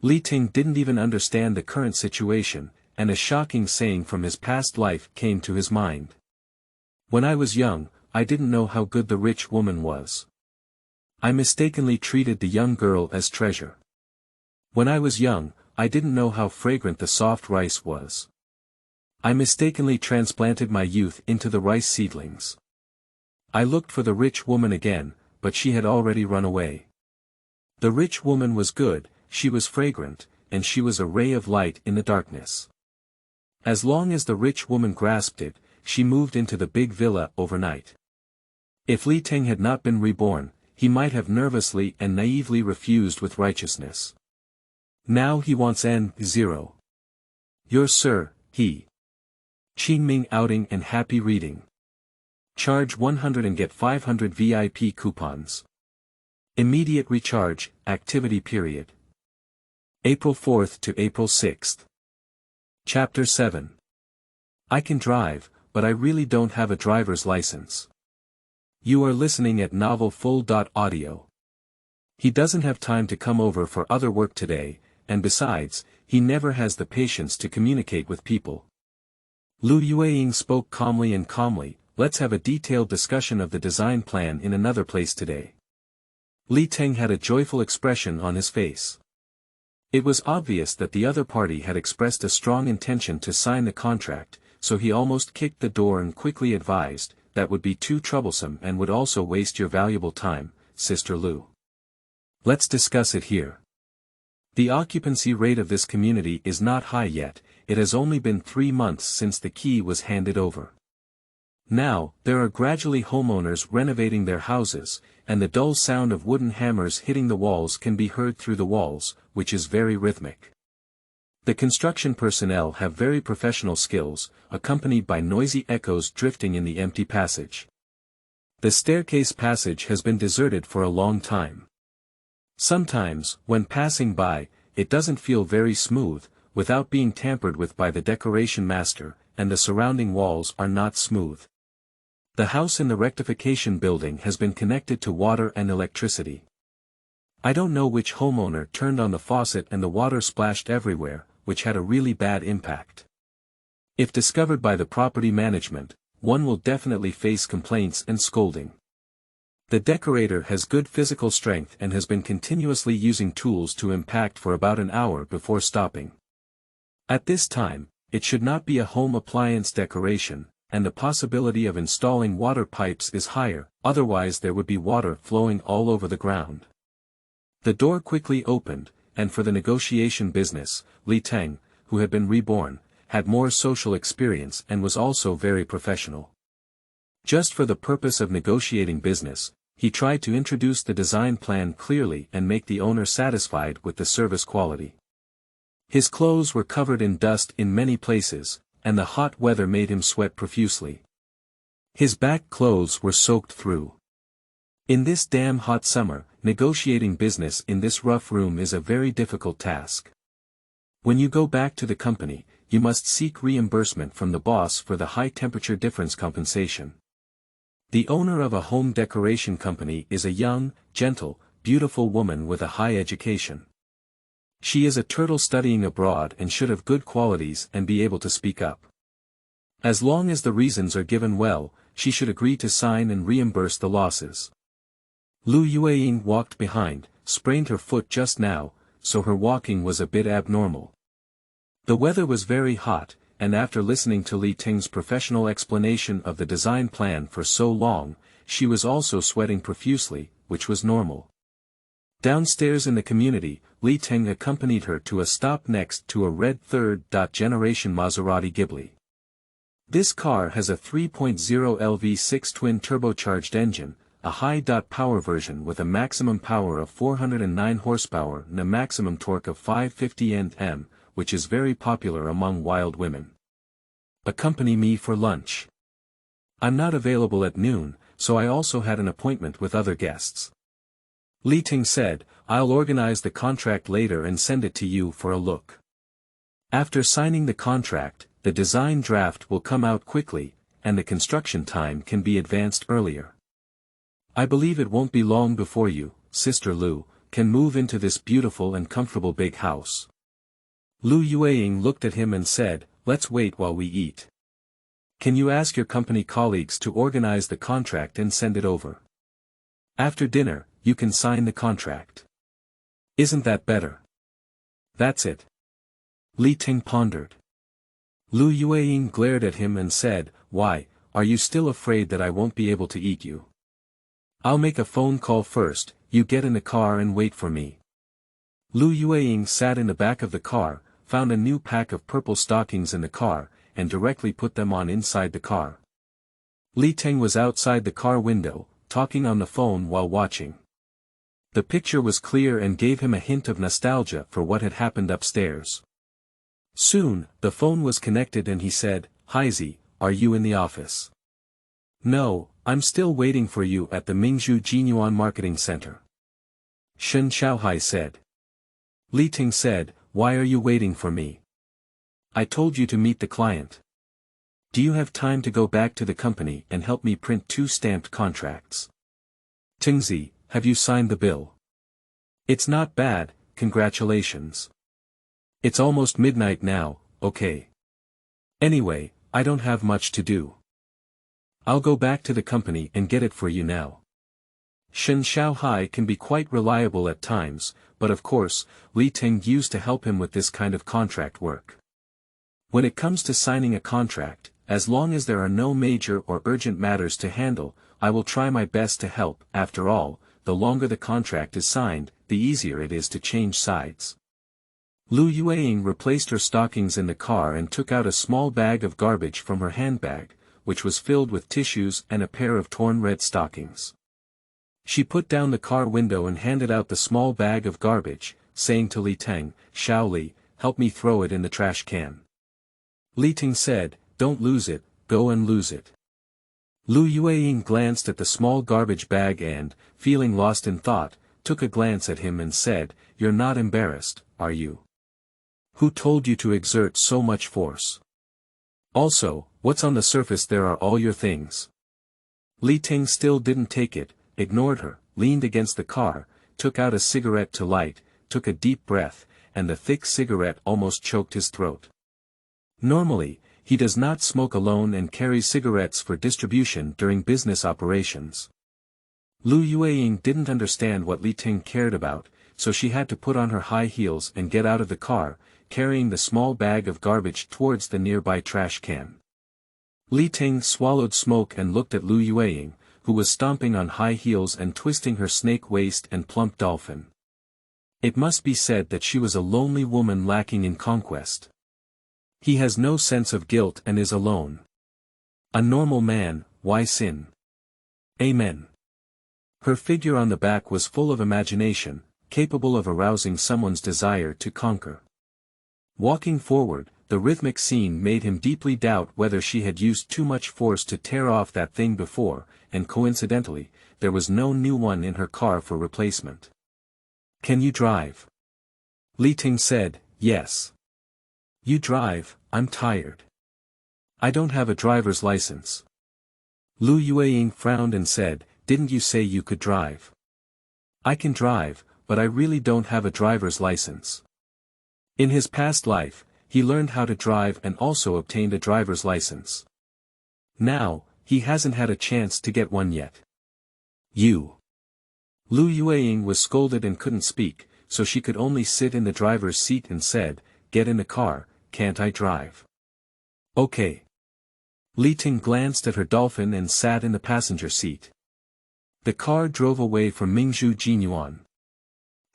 Li Teng didn't even understand the current situation, and a shocking saying from his past life came to his mind. "When I was young, I didn't know how good the rich woman was. I mistakenly treated the young girl as treasure. When I was young, I didn't know how fragrant the soft rice was. I mistakenly transplanted my youth into the rice seedlings. I looked for the rich woman again, but she had already run away. The rich woman was good, she was fragrant, and she was a ray of light in the darkness. As long as the rich woman grasped it, she moved into the big villa overnight. If Li Teng had not been reborn, he might have nervously and naively refused with righteousness. Now he wants N0. Yours sir, he. Qingming outing and happy reading. Charge 100 and get 500 VIP coupons. Immediate recharge, activity period. April 4th to April 6th. Chapter 7. I can drive, but I really don't have a driver's license. You are listening at novelfull.audio. He doesn't have time to come over for other work today, and besides, he never has the patience to communicate with people. Lu Yueying spoke calmly, let's have a detailed discussion of the design plan in another place today. Li Teng had a joyful expression on his face. It was obvious that the other party had expressed a strong intention to sign the contract, so he almost kicked the door and quickly advised, that would be too troublesome and would also waste your valuable time, Sister Lu. Let's discuss it here. The occupancy rate of this community is not high yet, it has only been 3 months since the key was handed over. Now, there are gradually homeowners renovating their houses, and the dull sound of wooden hammers hitting the walls can be heard through the walls, which is very rhythmic. The construction personnel have very professional skills, accompanied by noisy echoes drifting in the empty passage. The staircase passage has been deserted for a long time. Sometimes, when passing by, it doesn't feel very smooth, without being tampered with by the decoration master, and the surrounding walls are not smooth. The house in the rectification building has been connected to water and electricity. I don't know which homeowner turned on the faucet and the water splashed everywhere, which had a really bad impact. If discovered by the property management, one will definitely face complaints and scolding. The decorator has good physical strength and has been continuously using tools to impact for about an hour before stopping. At this time, it should not be a home appliance decoration, and the possibility of installing water pipes is higher, otherwise there would be water flowing all over the ground. The door quickly opened, and for the negotiation business, Li Teng, who had been reborn, had more social experience and was also very professional. Just for the purpose of negotiating business, he tried to introduce the design plan clearly and make the owner satisfied with the service quality. His clothes were covered in dust in many places, and the hot weather made him sweat profusely. His back clothes were soaked through. In this damn hot summer, negotiating business in this rough room is a very difficult task. When you go back to the company, you must seek reimbursement from the boss for the high temperature difference compensation. The owner of a home decoration company is a young, gentle, beautiful woman with a high education. She is a turtle studying abroad and should have good qualities and be able to speak up. As long as the reasons are given well, she should agree to sign and reimburse the losses. Lu Yueying walked behind, sprained her foot just now, so her walking was a bit abnormal. The weather was very hot, and after listening to Li Teng's professional explanation of the design plan for so long, she was also sweating profusely, which was normal. Downstairs in the community, Li Teng accompanied her to a stop next to a red third-generation Maserati Ghibli. This car has a 3.0 LV6 twin-turbocharged engine, a high-power version with a maximum power of 409 horsepower and a maximum torque of 550 Nm, which is very popular among wild women. Accompany me for lunch. I'm not available at noon, so I also had an appointment with other guests. Li Teng said, I'll organize the contract later and send it to you for a look. After signing the contract, the design draft will come out quickly, and the construction time can be advanced earlier. I believe it won't be long before you, Sister Lu, can move into this beautiful and comfortable big house. Lu Yueying looked at him and said, let's wait while we eat. Can you ask your company colleagues to organize the contract and send it over? After dinner, you can sign the contract. Isn't that better? That's it. Li Teng pondered. Lu Yueying glared at him and said, why, are you still afraid that I won't be able to eat you? I'll make a phone call first, you get in the car and wait for me. Lu Yueying sat in the back of the car, found a new pack of purple stockings in the car, and directly put them on inside the car. Li Teng was outside the car window, talking on the phone while watching. The picture was clear and gave him a hint of nostalgia for what had happened upstairs. Soon, the phone was connected and he said, "Hi Z, are you in the office?" "No, I'm still waiting for you at the Mingzhu Jinyuan Marketing Center." Shen Xiaohai said. Li Ting said, "Why are you waiting for me? I told you to meet the client. Do you have time to go back to the company and help me print 2 stamped contracts? Tengzi, have you signed the bill? It's not bad, congratulations. It's almost midnight now, okay. Anyway, I don't have much to do. I'll go back to the company and get it for you now." Shen Xiaohai can be quite reliable at times, but of course, Li Ting used to help him with this kind of contract work. When it comes to signing a contract, as long as there are no major or urgent matters to handle, I will try my best to help. After all, the longer the contract is signed, the easier it is to change sides. Lu Yueying replaced her stockings in the car and took out a small bag of garbage from her handbag, which was filled with tissues and a pair of torn red stockings. She put down the car window and handed out the small bag of garbage, saying to Li Teng, "Xiao Li, help me throw it in the trash can." Li Ting said, "Don't lose it, go and lose it." Lu Yueying glanced at the small garbage bag and, feeling lost in thought, took a glance at him and said, "You're not embarrassed, are you? Who told you to exert so much force? Also, what's on the surface there are all your things?" Li Ting still didn't take it, ignored her, leaned against the car, took out a cigarette to light, took a deep breath, and the thick cigarette almost choked his throat. Normally, he does not smoke alone and carries cigarettes for distribution during business operations. Lu Yueying didn't understand what Li Ting cared about, so she had to put on her high heels and get out of the car, carrying the small bag of garbage towards the nearby trash can. Li Ting swallowed smoke and looked at Lu Yueying, who was stomping on high heels and twisting her snake waist and plump dolphin. It must be said that she was a lonely woman lacking in conquest. He has no sense of guilt and is alone. A normal man, why sin? Amen. Her figure on the back was full of imagination, capable of arousing someone's desire to conquer. Walking forward, the rhythmic scene made him deeply doubt whether she had used too much force to tear off that thing before, and coincidentally, there was no new one in her car for replacement. "Can you drive?" Li Ting said, "Yes." "You drive, I'm tired. I don't have a driver's license." Lu Yueying frowned and said, "Didn't you say you could drive?" "I can drive, but I really don't have a driver's license." In his past life, he learned how to drive and also obtained a driver's license. Now, he hasn't had a chance to get one yet. "You." Lu Yueying was scolded and couldn't speak, so she could only sit in the driver's seat and said, "Get in the car, can't I drive?" "Okay." Li Ting glanced at her dolphin and sat in the passenger seat. The car drove away from Mingzhu Jinyuan.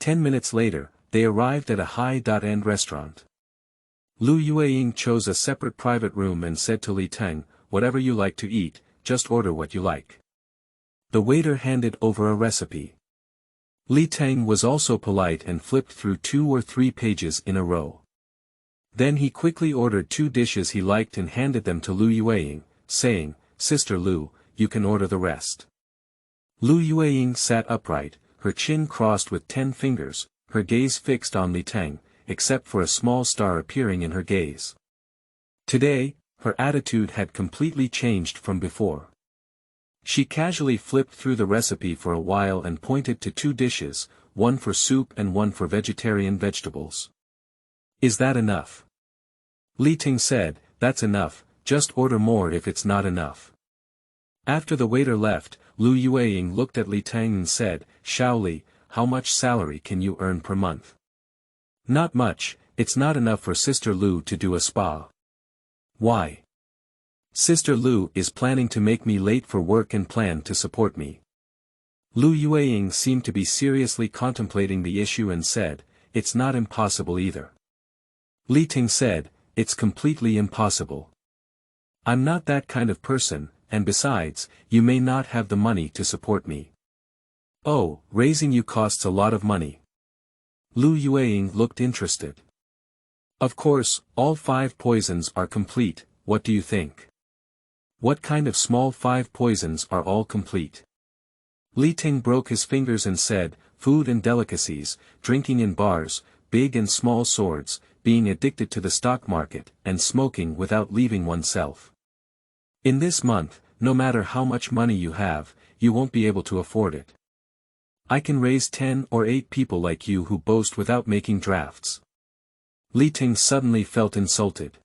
10 minutes later, they arrived at a high-end restaurant. Lu Yueying chose a separate private room and said to Li Teng, "Whatever you like to eat, just order what you like." The waiter handed over a recipe. Li Teng was also polite and flipped through 2 or 3 pages in a row. Then he quickly ordered 2 dishes he liked and handed them to Lu Yueying, saying, "Sister Lu, you can order the rest." Lu Yueying sat upright, her chin crossed with 10 fingers, her gaze fixed on Li Teng, except for a small star appearing in her gaze. Today, her attitude had completely changed from before. She casually flipped through the recipe for a while and pointed to 2 dishes, one for soup and one for vegetarian vegetables. "Is that enough?" Li Ting said, "That's enough, just order more if it's not enough." After the waiter left, Lu Yueying looked at Li Teng and said, "Xiao Li, how much salary can you earn per month?" "Not much, it's not enough for Sister Lu to do a spa." "Why?" "Sister Lu is planning to make me late for work and plan to support me." Lu Yueying seemed to be seriously contemplating the issue and said, "It's not impossible either." Li Ting said, "It's completely impossible. I'm not that kind of person, and besides, you may not have the money to support me." "Oh, raising you costs a lot of money." Lu Yueying looked interested. "Of course, all 5 poisons are complete, what do you think?" "What kind of small 5 poisons are all complete?" Li Ting broke his fingers and said, "Food and delicacies, drinking in bars, big and small swords, being addicted to the stock market, and smoking without leaving oneself. In this month, no matter how much money you have, you won't be able to afford it. I can raise 10 or 8 people like you who boast without making drafts." Li Ting suddenly felt insulted.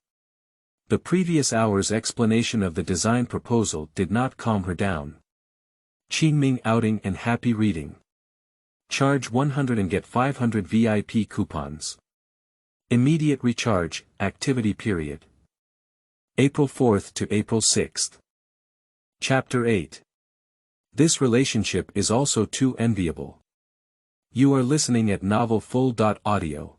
The previous hour's explanation of the design proposal did not calm her down. Qingming outing and happy reading. Charge 100 and get 500 VIP coupons. Immediate recharge, activity period. April 4th to April 6th. Chapter 8. This relationship is also too enviable. You are listening at novelfull.audio.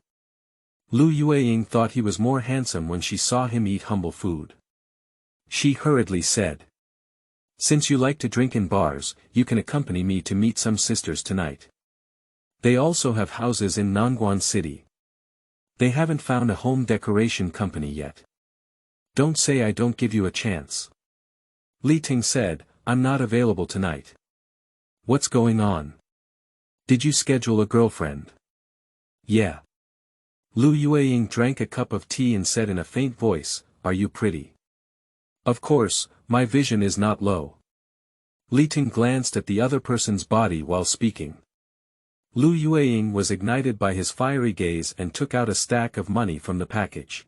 Lu Yueying thought he was more handsome when she saw him eat humble food. She hurriedly said, "Since you like to drink in bars, you can accompany me to meet some sisters tonight. They also have houses in Nangguan City. They haven't found a home decoration company yet. Don't say I don't give you a chance." Li Ting said, "I'm not available tonight." "What's going on? Did you schedule a girlfriend?" "Yeah." Lu Yueying drank a cup of tea and said in a faint voice, "Are you pretty?" "Of course, my vision is not low." Li Ting glanced at the other person's body while speaking. Lu Yueying was ignited by his fiery gaze and took out a stack of money from the package.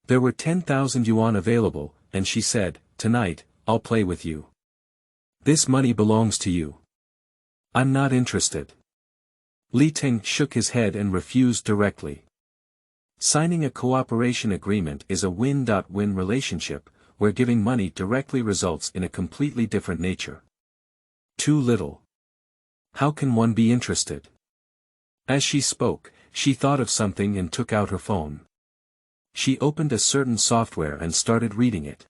There were 10,000 yuan available, and she said, "Tonight, I'll play with you. This money belongs to you." "I'm not interested." Li Ting shook his head and refused directly. Signing a cooperation agreement is a win-win relationship, where giving money directly results in a completely different nature. Too little. How can one be interested? As she spoke, she thought of something and took out her phone. She opened a certain software and started reading it.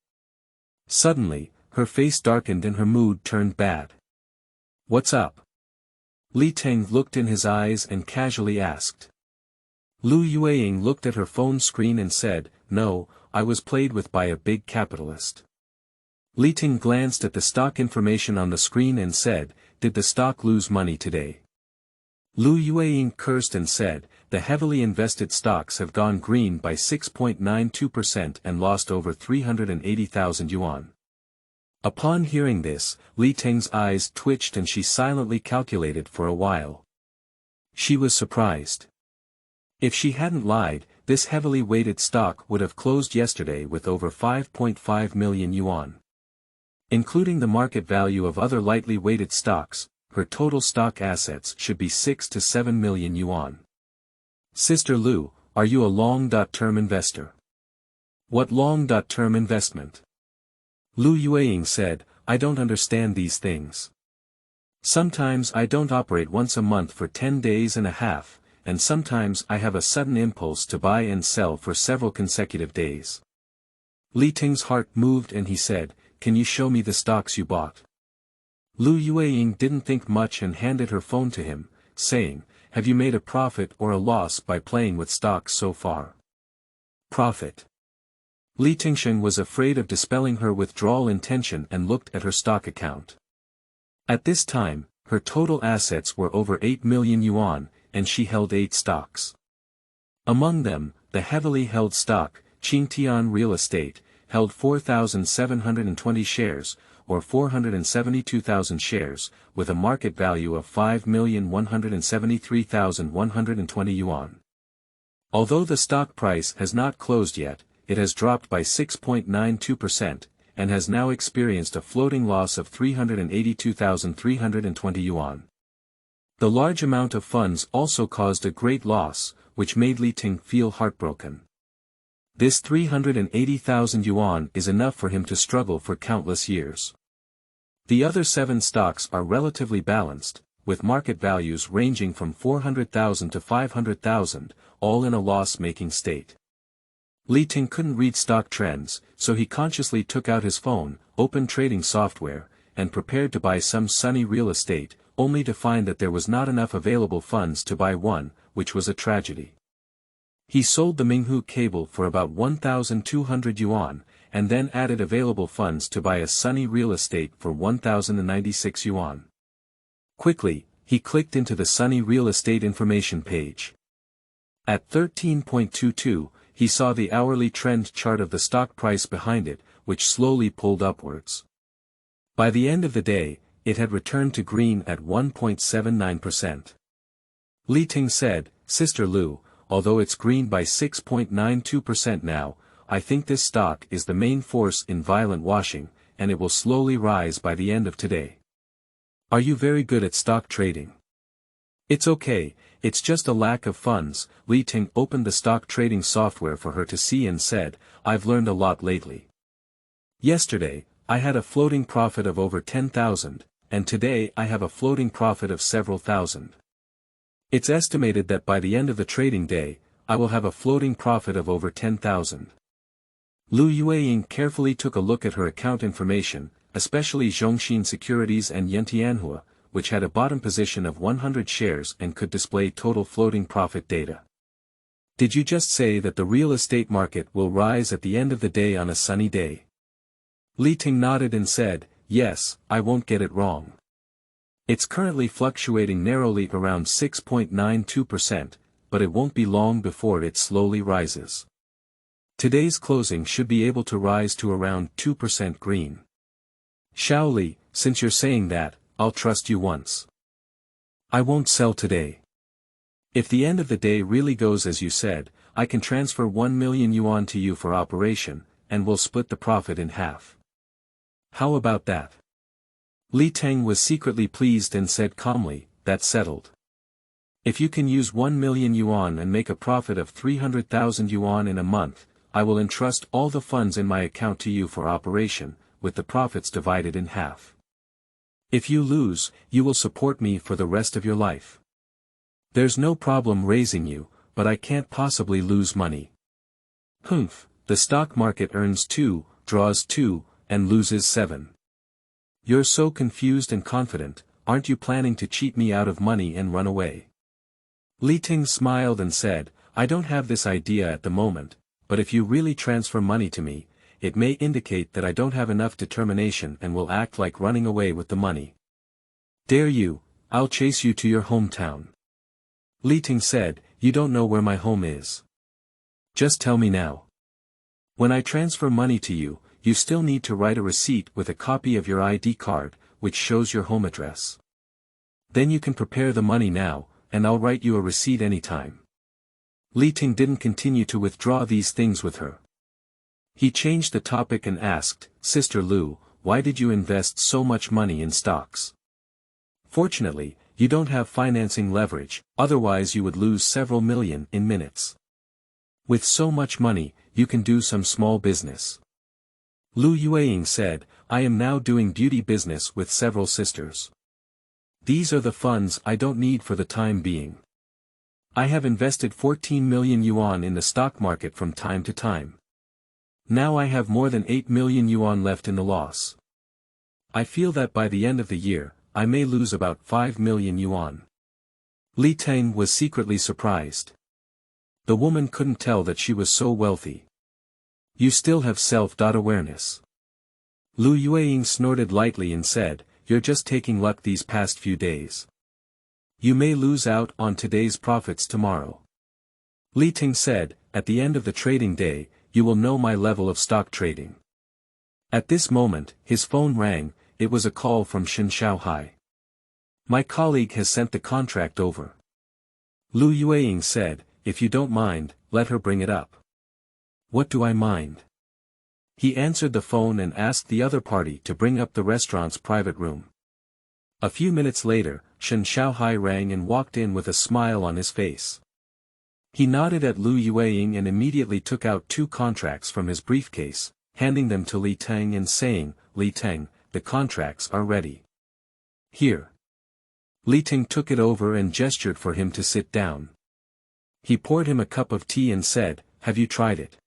Suddenly, her face darkened and her mood turned bad. "What's up?" Li Ting looked in his eyes and casually asked. Lu Yueying looked at her phone screen and said, "No, I was played with by a big capitalist." Li Ting glanced at the stock information on the screen and said, "Did the stock lose money today?" Lu Yueying cursed and said, "The heavily invested stocks have gone green by 6.92% and lost over 380,000 yuan. Upon hearing this, Li Ting's eyes twitched and she silently calculated for a while. She was surprised. If she hadn't lied, this heavily weighted stock would have closed yesterday with over 5.5 million yuan. Including the market value of other lightly weighted stocks, her total stock assets should be 6 to 7 million yuan. "Sister Lu, are you a long-term investor?" "What long-term investment?" Lu Yueying said, "I don't understand these things. Sometimes I don't operate once a month for 10 days and a half, and sometimes I have a sudden impulse to buy and sell for several consecutive days." Li Ting's heart moved and he said, "Can you show me the stocks you bought?" Lu Yueying didn't think much and handed her phone to him, saying, "Have you made a profit or a loss by playing with stocks so far?" "Profit." Li Tingsheng was afraid of dispelling her withdrawal intention and looked at her stock account. At this time, her total assets were over 8 million yuan, and she held 8 stocks. Among them, the heavily held stock, Qingtian Real Estate, held 4,720 shares, or 472,000 shares, with a market value of 5,173,120 yuan. Although the stock price has not closed yet, it has dropped by 6.92%, and has now experienced a floating loss of 382,320 yuan. The large amount of funds also caused a great loss, which made Li Ting feel heartbroken. This 380,000 yuan is enough for him to struggle for countless years. The other 7 stocks are relatively balanced, with market values ranging from 400,000 to 500,000, all in a loss-making state. Teng couldn't read stock trends, so he consciously took out his phone, opened trading software, and prepared to buy some sunny real estate, only to find that there was not enough available funds to buy one, which was a tragedy. He sold the Minghu cable for about 1,200 yuan, and then added available funds to buy a sunny real estate for 1,096 yuan. Quickly, he clicked into the sunny real estate information page. At 13.22, he saw the hourly trend chart of the stock price behind it, which slowly pulled upwards. By the end of the day, it had returned to green at 1.79%. Teng said, "Sister Lu, although it's green by 6.92% now, I think this stock is the main force in violent washing, and it will slowly rise by the end of today. Are you very good at stock trading?" "It's okay, it's just a lack of funds." Teng opened the stock trading software for her to see and said, "I've learned a lot lately. Yesterday, I had a floating profit of over 10,000, and today I have a floating profit of several thousand. It's estimated that by the end of the trading day, I will have a floating profit of over 10,000. Lu Yueying carefully took a look at her account information, especially Zhongxin Securities and Yantianhua, which had a bottom position of 100 shares and could display total floating profit data. "Did you just say that the real estate market will rise at the end of the day on a sunny day?" Teng nodded and said, "Yes, I won't get it wrong. It's currently fluctuating narrowly around 6.92%, but it won't be long before it slowly rises. Today's closing should be able to rise to around 2% green." "Xiao Li, since you're saying that, I'll trust you once. I won't sell today. If the end of the day really goes as you said, I can transfer 1 million yuan to you for operation, and we'll split the profit in half. How about that?" Teng was secretly pleased and said calmly, "That's settled. If you can use 1 million yuan and make a profit of 300,000 yuan in a month, I will entrust all the funds in my account to you for operation, with the profits divided in half. If you lose, you will support me for the rest of your life. There's no problem raising you, but I can't possibly lose money. Humph, the stock market earns 2, draws 2, and loses 7. You're so confused and confident, aren't you planning to cheat me out of money and run away?" Teng smiled and said, "I don't have this idea at the moment, but if you really transfer money to me, it may indicate that I don't have enough determination and will act like running away with the money. Dare you, I'll chase you to your hometown." Teng said, "You don't know where my home is. Just tell me now. When I transfer money to you, you still need to write a receipt with a copy of your ID card, which shows your home address. Then you can prepare the money now, and I'll write you a receipt anytime." Teng didn't continue to withdraw these things with her. He changed the topic and asked, "Sister Lu, why did you invest so much money in stocks? Fortunately, you don't have financing leverage, otherwise you would lose several million in minutes. With so much money, you can do some small business." Lu Yueying said, "I am now doing beauty business with several sisters. These are the funds I don't need for the time being. I have invested 14 million yuan in the stock market from time to time. Now I have more than 8 million yuan left in the loss. I feel that by the end of the year, I may lose about 5 million yuan." Teng was secretly surprised. The woman couldn't tell that she was so wealthy. "You still have self-awareness." Lu Yueying snorted lightly and said, "You're just taking luck these past few days. You may lose out on today's profits tomorrow." Teng said, "At the end of the trading day, you will know my level of stock trading." At this moment, his phone rang. It was a call from Shen Xiaohai. "My colleague has sent the contract over." Lu Yueying said, "If you don't mind, let her bring it up." "What do I mind?" He answered the phone and asked the other party to bring up the restaurant's private room. A few minutes later, Shen Xiaohai rang and walked in with a smile on his face. He nodded at Lu Yueying and immediately took out 2 contracts from his briefcase, handing them to Teng and saying, "Teng, the contracts are ready. Here. Li Ting took it over and gestured for him to sit down. He poured him a cup of tea and said, "Have you tried it?"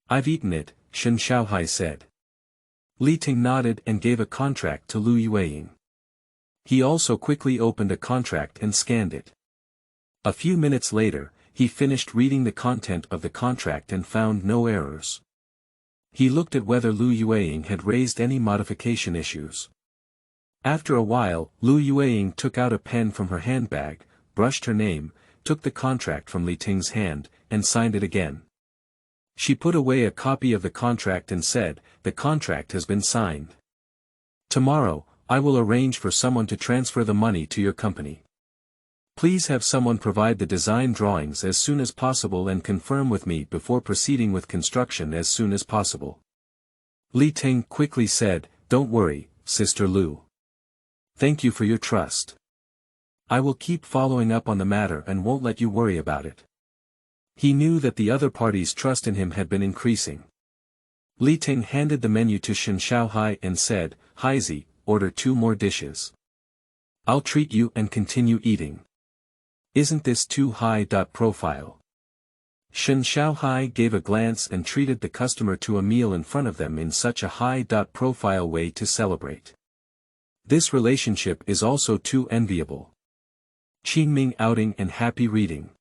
"I've eaten it," Shen Xiaohai said. Li Ting nodded and gave a contract to Lu Yueying. He also quickly opened a contract and scanned it. A few minutes later, he finished reading the content of the contract and found no errors. He looked at whether Lu Yueying had raised any modification issues. After a while, Lu Yueying took out a pen from her handbag, brushed her name, took the contract from Li Ting's hand, and signed it again. She put away a copy of the contract and said, "The contract has been signed. Tomorrow, I will arrange for someone to transfer the money to your company. Please have someone provide the design drawings as soon as possible and confirm with me before proceeding with construction as soon as possible." Li Ting quickly said, "Don't worry, Sister Lu. Thank you for your trust. I will keep following up on the matter and won't let you worry about it." He knew that the other party's trust in him had been increasing. Li Ting handed the menu to Shen Xiaohai and said, "Haizi, order 2 more dishes. I'll treat you and continue eating. Isn't this too high? Profile." Shen Xiaohai gave a glance and treated the customer to a meal in front of them in such a high profile way to celebrate. This relationship is also too enviable. Qingming outing and happy reading.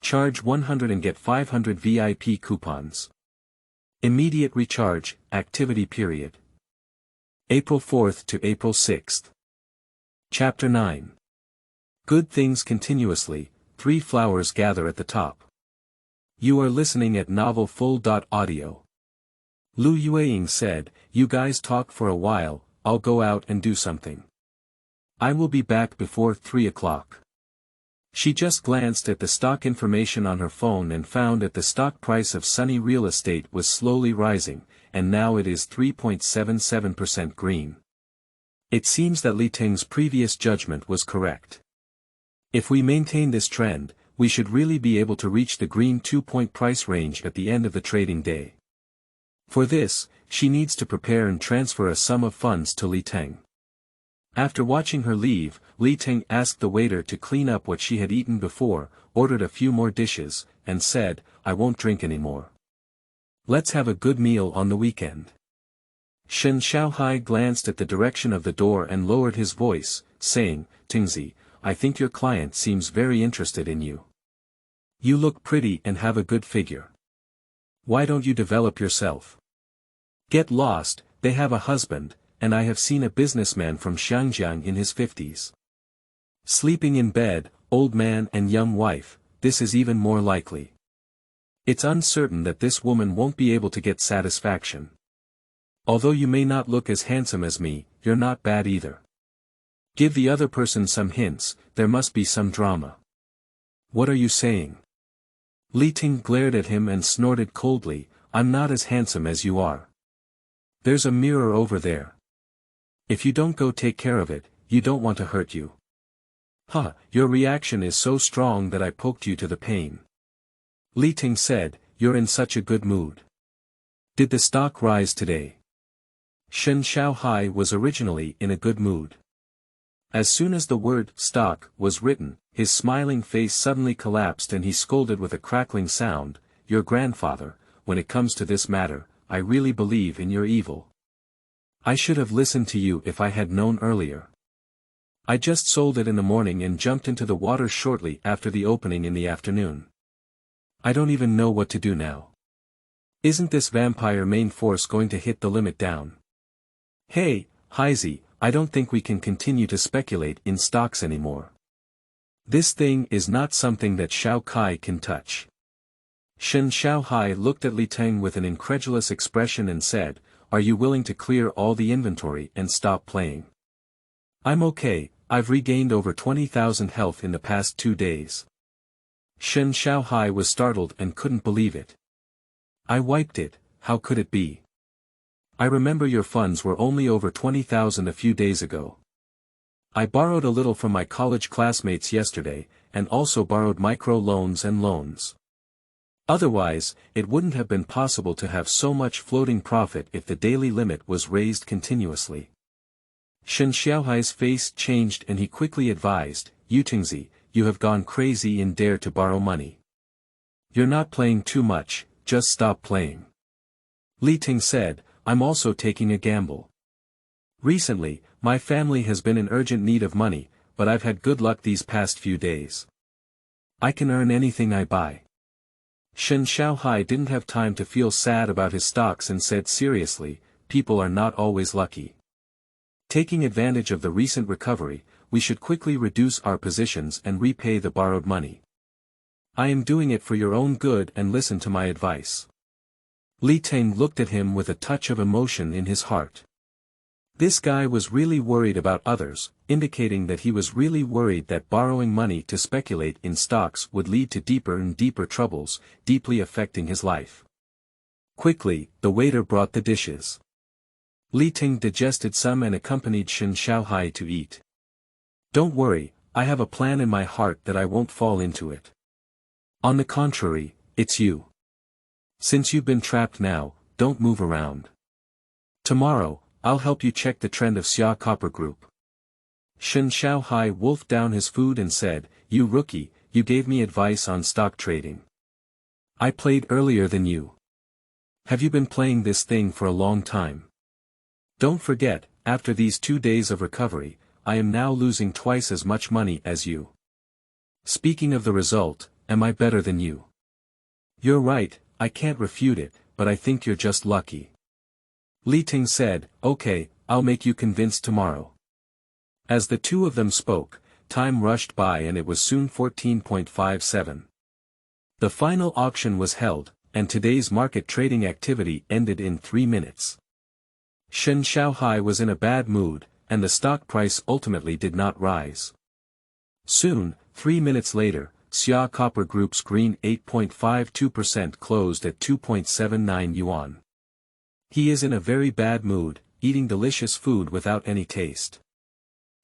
Charge 100 and get 500 VIP coupons. Immediate recharge, activity period. April 4th to April 6th. Chapter 9. Good things continuously, 3 flowers gather at the top. You are listening at Novel Full.audio. Lu Yueying said, "You guys talk for a while, I'll go out and do something. I will be back before 3 o'clock. She just glanced at the stock information on her phone and found that the stock price of Sunny Real Estate was slowly rising, and now it is 3.77% green. It seems that Li Ting's previous judgment was correct. If we maintain this trend, we should really be able to reach the green 2-point price range at the end of the trading day. For this, she needs to prepare and transfer a sum of funds to Li Teng." After watching her leave, Li Ting asked the waiter to clean up what she had eaten before, ordered a few more dishes, and said, "I won't drink anymore. Let's have a good meal on the weekend." Shen Xiaohai glanced at the direction of the door and lowered his voice, saying, "Tingzi, I think your client seems very interested in you. You look pretty and have a good figure. Why don't you develop yourself? Get lost, they have a husband, and I have seen a businessman from Xiangjiang in his 50s. Sleeping in bed, old man and young wife, this is even more likely. It's uncertain that this woman won't be able to get satisfaction. Although you may not look as handsome as me, you're not bad either. Give the other person some hints, there must be some drama." "What are you saying?" Li Ting glared at him and snorted coldly, "I'm not as handsome as you are. There's a mirror over there. If you don't go take care of it, you don't want to hurt you." "Huh, your reaction is so strong that I poked you to the pain." Li Ting said, "You're in such a good mood. Did the stock rise today?" Shen Xiaohai was originally in a good mood. As soon as the word stock was written, his smiling face suddenly collapsed and he scolded with a crackling sound, "Your grandfather, when it comes to this matter, I really believe in your evil. I should have listened to you if I had known earlier. I just sold it in the morning and jumped into the water shortly after the opening in the afternoon. I don't even know what to do now. Isn't this vampire main force going to hit the limit down? Hey, Haizi, I don't think we can continue to speculate in stocks anymore. This thing is not something that Xiao Kai can touch." Shen Xiaohai looked at Li Teng with an incredulous expression and said, "Are you willing to clear all the inventory and stop playing?" "I'm okay, I've regained over 20,000 health in the past 2 days." Shen Xiaohai was startled and couldn't believe it. "I wiped it, how could it be? I remember your funds were only over 20,000 a few days ago. I borrowed a little from my college classmates yesterday, and also borrowed micro loans and loans. Otherwise, it wouldn't have been possible to have so much floating profit if the daily limit was raised continuously. Shen Xiaohai's face changed and he quickly advised, Yutingzi, you have gone crazy and dare to borrow money. You're not playing too much, just stop playing. Li Ting said, I'm also taking a gamble. Recently, my family has been in urgent need of money, but I've had good luck these past few days. I can earn anything I buy. Shen Xiaohai didn't have time to feel sad about his stocks and said seriously, people are not always lucky. Taking advantage of the recent recovery, we should quickly reduce our positions and repay the borrowed money. I am doing it for your own good and listen to my advice. Li Teng looked at him with a touch of emotion in his heart. This guy was really worried about others, indicating that he was really worried that borrowing money to speculate in stocks would lead to deeper and deeper troubles, deeply affecting his life. Quickly, the waiter brought the dishes. Li Ting digested some and accompanied Shen Xiaohai to eat. Don't worry, I have a plan in my heart that I won't fall into it. On the contrary, it's you. Since you've been trapped now, don't move around. Tomorrow, I'll help you check the trend of Xia Copper Group. Shen Xiaohai wolfed down his food and said, you rookie, you gave me advice on stock trading. I played earlier than you. Have you been playing this thing for a long time? Don't forget, after these 2 days of recovery, I am now losing twice as much money as you. Speaking of the result, am I better than you? You're right, I can't refute it, but I think you're just lucky. Li Ting said, okay, I'll make you convinced tomorrow. As the two of them spoke, time rushed by and it was soon 14.57. The final auction was held, and today's market trading activity ended in 3 minutes. Shen Xiaohai was in a bad mood, and the stock price ultimately did not rise. Soon, 3 minutes later, Xia Copper Group's green 8.52% closed at 2.79 yuan. He is in a very bad mood, eating delicious food without any taste.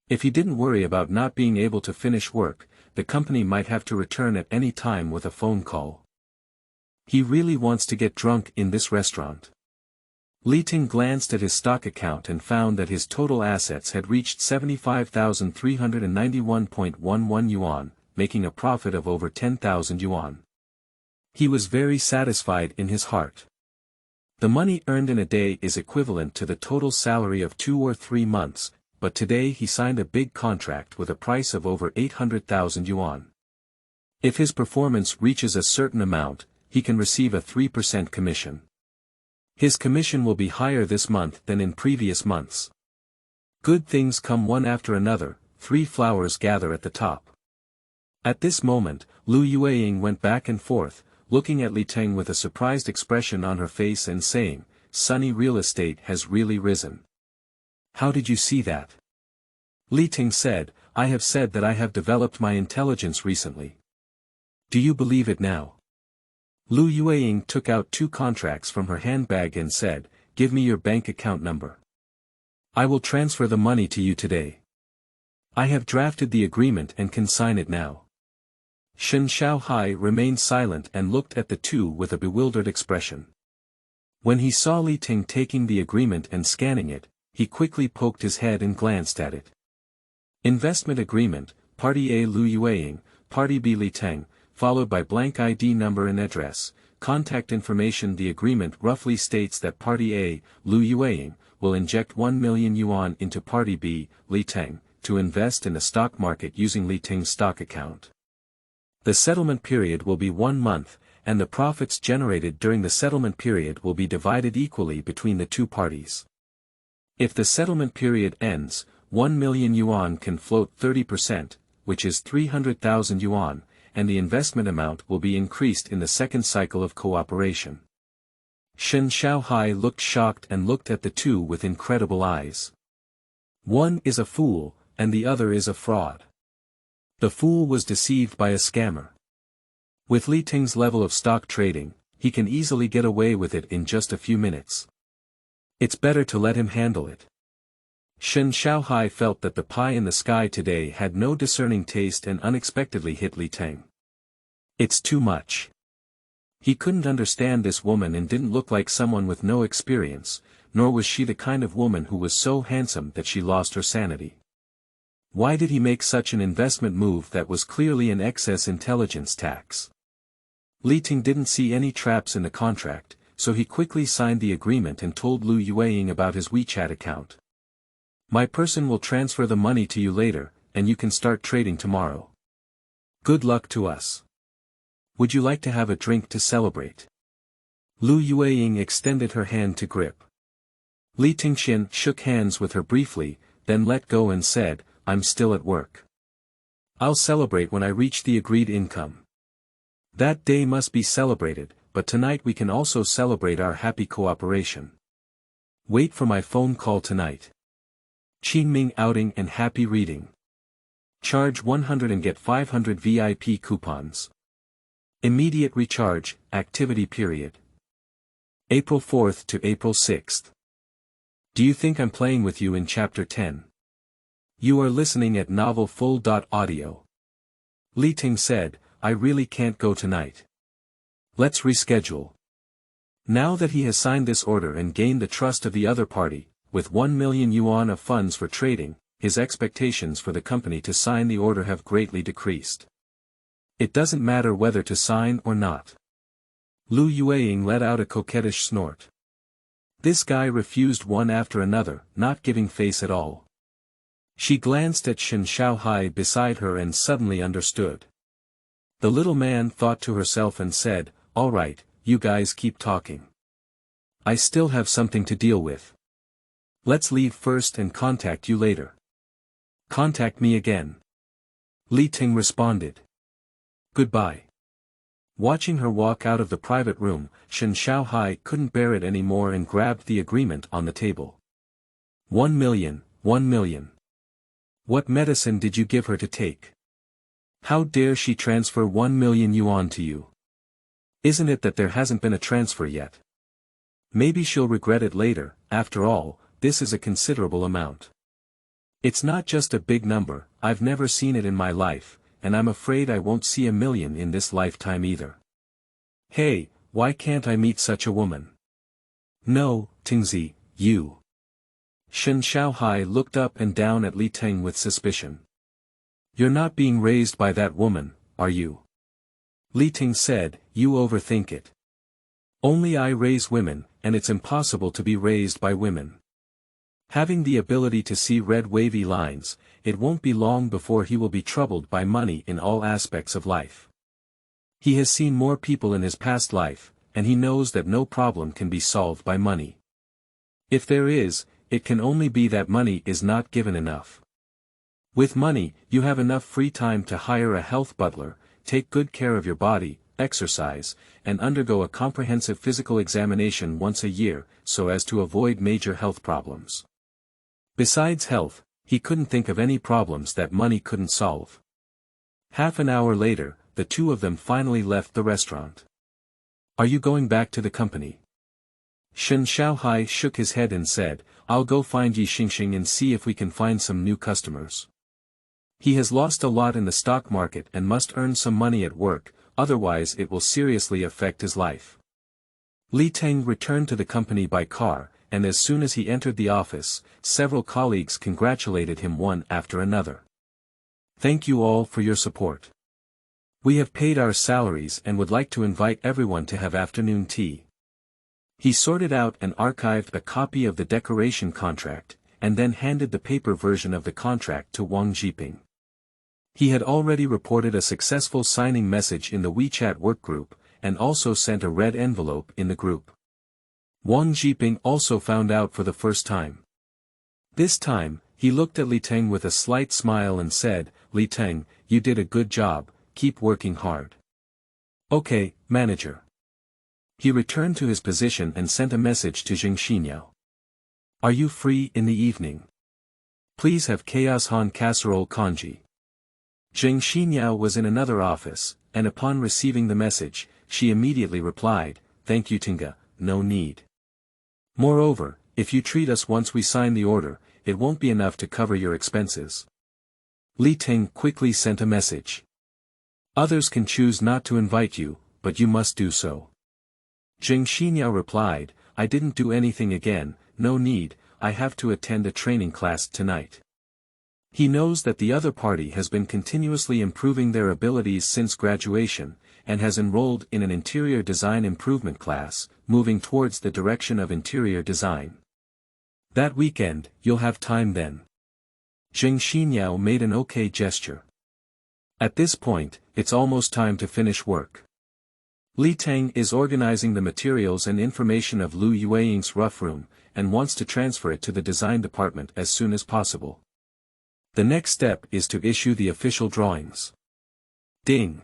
If he didn't worry about not being able to finish work, the company might have to return at any time with a phone call. He really wants to get drunk in this restaurant. Li Ting glanced at his stock account and found that his total assets had reached 75,391.11 yuan, making a profit of over 10,000 yuan. He was very satisfied in his heart. The money earned in a day is equivalent to the total salary of 2 or 3 months, but today he signed a big contract with a price of over 800,000 yuan. If his performance reaches a certain amount, he can receive a 3% commission. His commission will be higher this month than in previous months. Good things come one after another, 3 flowers gather at the top. At this moment, Lu Yueying went back and forth, looking at Li Teng with a surprised expression on her face and saying, Sunny real estate has really risen. How did you see that? Li Teng said, I have said that I have developed my intelligence recently. Do you believe it now? Lu Yueying took out 2 contracts from her handbag and said, give me your bank account number. I will transfer the money to you today. I have drafted the agreement and can sign it now. Shen Xiaohai remained silent and looked at the two with a bewildered expression. When he saw Li Ting taking the agreement and scanning it, he quickly poked his head and glanced at it. Investment agreement, Party A Lu Yueying, Party B Li Teng, followed by blank ID number and address, contact information. The agreement roughly states that Party A, Lu Yueying, will inject 1 million yuan into Party B, Li Teng, to invest in the stock market using Li Teng's stock account. The settlement period will be 1 month, and the profits generated during the settlement period will be divided equally between the 2 parties. If the settlement period ends, 1 million yuan can float 30%, which is 300,000 yuan, and the investment amount will be increased in the second cycle of cooperation. Shen Xiaohai looked shocked and looked at the two with incredible eyes. One is a fool, and the other is a fraud. The fool was deceived by a scammer. With Li Teng's level of stock trading, he can easily get away with it in just a few minutes. It's better to let him handle it. Shen Xiaohai felt that the pie in the sky today had no discerning taste and unexpectedly hit Li Teng. It's too much. He couldn't understand this woman and didn't look like someone with no experience, nor was she the kind of woman who was so handsome that she lost her sanity. Why did he make such an investment move that was clearly an excess intelligence tax? Li Ting didn't see any traps in the contract, so he quickly signed the agreement and told Lu Yueying about his WeChat account. My person will transfer the money to you later, and you can start trading tomorrow. Good luck to us. Would you like to have a drink to celebrate? Lu Yueying extended her hand to grip. Li Tingxian shook hands with her briefly, then let go and said, I'm still at work. I'll celebrate when I reach the agreed income. That day must be celebrated, but tonight we can also celebrate our happy cooperation. Wait for my phone call tonight. Qingming outing and happy reading. Charge 100 and get 500 VIP coupons. Immediate recharge, activity period. April 4th to April 6th. Do you think I'm playing with you in Chapter 10? You are listening at novelfull.audio. Li Ting said, I really can't go tonight. Let's reschedule. Now that he has signed this order and gained the trust of the other party, with 1 million yuan of funds for trading, his expectations for the company to sign the order have greatly decreased. It doesn't matter whether to sign or not. Lu Yueying let out a coquettish snort. This guy refused one after another, not giving face at all. She glanced at Shen Xiaohai beside her and suddenly understood. The little man thought to herself and said, all right, you guys keep talking. I still have something to deal with. Let's leave first and contact you later. Contact me again. Li Ting responded. Goodbye. Watching her walk out of the private room, Shen Xiaohai couldn't bear it anymore and grabbed the agreement on the table. 1 million, 1 million. What medicine did you give her to take? How dare she transfer 1 million yuan to you? Isn't it that there hasn't been a transfer yet? Maybe she'll regret it later, after all, this is a considerable amount. It's not just a big number, I've never seen it in my life, and I'm afraid I won't see 1 million in this lifetime either. Hey, why can't I meet such a woman? No, Tingzi, you. Shen Xiaohai looked up and down at Li Ting with suspicion. You're not being raised by that woman, are you? Li Ting said, you overthink it. Only I raise women, and it's impossible to be raised by women. Having the ability to see red wavy lines, it won't be long before he will be troubled by money in all aspects of life. He has seen more people in his past life, and he knows that no problem can be solved by money. If there is, it can only be that money is not given enough. With money, you have enough free time to hire a health butler, take good care of your body, exercise, and undergo a comprehensive physical examination once a year, so as to avoid major health problems. Besides health, he couldn't think of any problems that money couldn't solve. Half an hour later, the two of them finally left the restaurant. Are you going back to the company? Shen Xiaohai shook his head and said, I'll go find Yi Xingxing and see if we can find some new customers. He has lost a lot in the stock market and must earn some money at work, otherwise it will seriously affect his life. Li Teng returned to the company by car, and as soon as he entered the office, several colleagues congratulated him one after another. Thank you all for your support. We have paid our salaries and would like to invite everyone to have afternoon tea. He sorted out and archived a copy of the decoration contract, and then handed the paper version of the contract to Wang Jiping. He had already reported a successful signing message in the WeChat workgroup, and also sent a red envelope in the group. Wang Jiping also found out for the first time. This time, he looked at Li Teng with a slight smile and said, Li Teng, you did a good job, keep working hard. Okay, manager. He returned to his position and sent a message to Zheng Xinyao. Are you free in the evening? Please have chaos han casserole congee. Zheng Xinyao was in another office, and upon receiving the message, she immediately replied, Thank you Tinga, no need. Moreover, if you treat us once we sign the order, it won't be enough to cover your expenses. Li Teng quickly sent a message. Others can choose not to invite you, but you must do so. Zheng Xinyao replied, I didn't do anything again, no need, I have to attend a training class tonight. He knows that the other party has been continuously improving their abilities since graduation, and has enrolled in an interior design improvement class, moving towards the direction of interior design. That weekend, you'll have time then. Zheng Xinyao made an okay gesture. At this point, it's almost time to finish work. Li Teng is organizing the materials and information of Lu Yueying's rough room, and wants to transfer it to the design department as soon as possible. The next step is to issue the official drawings. Ding!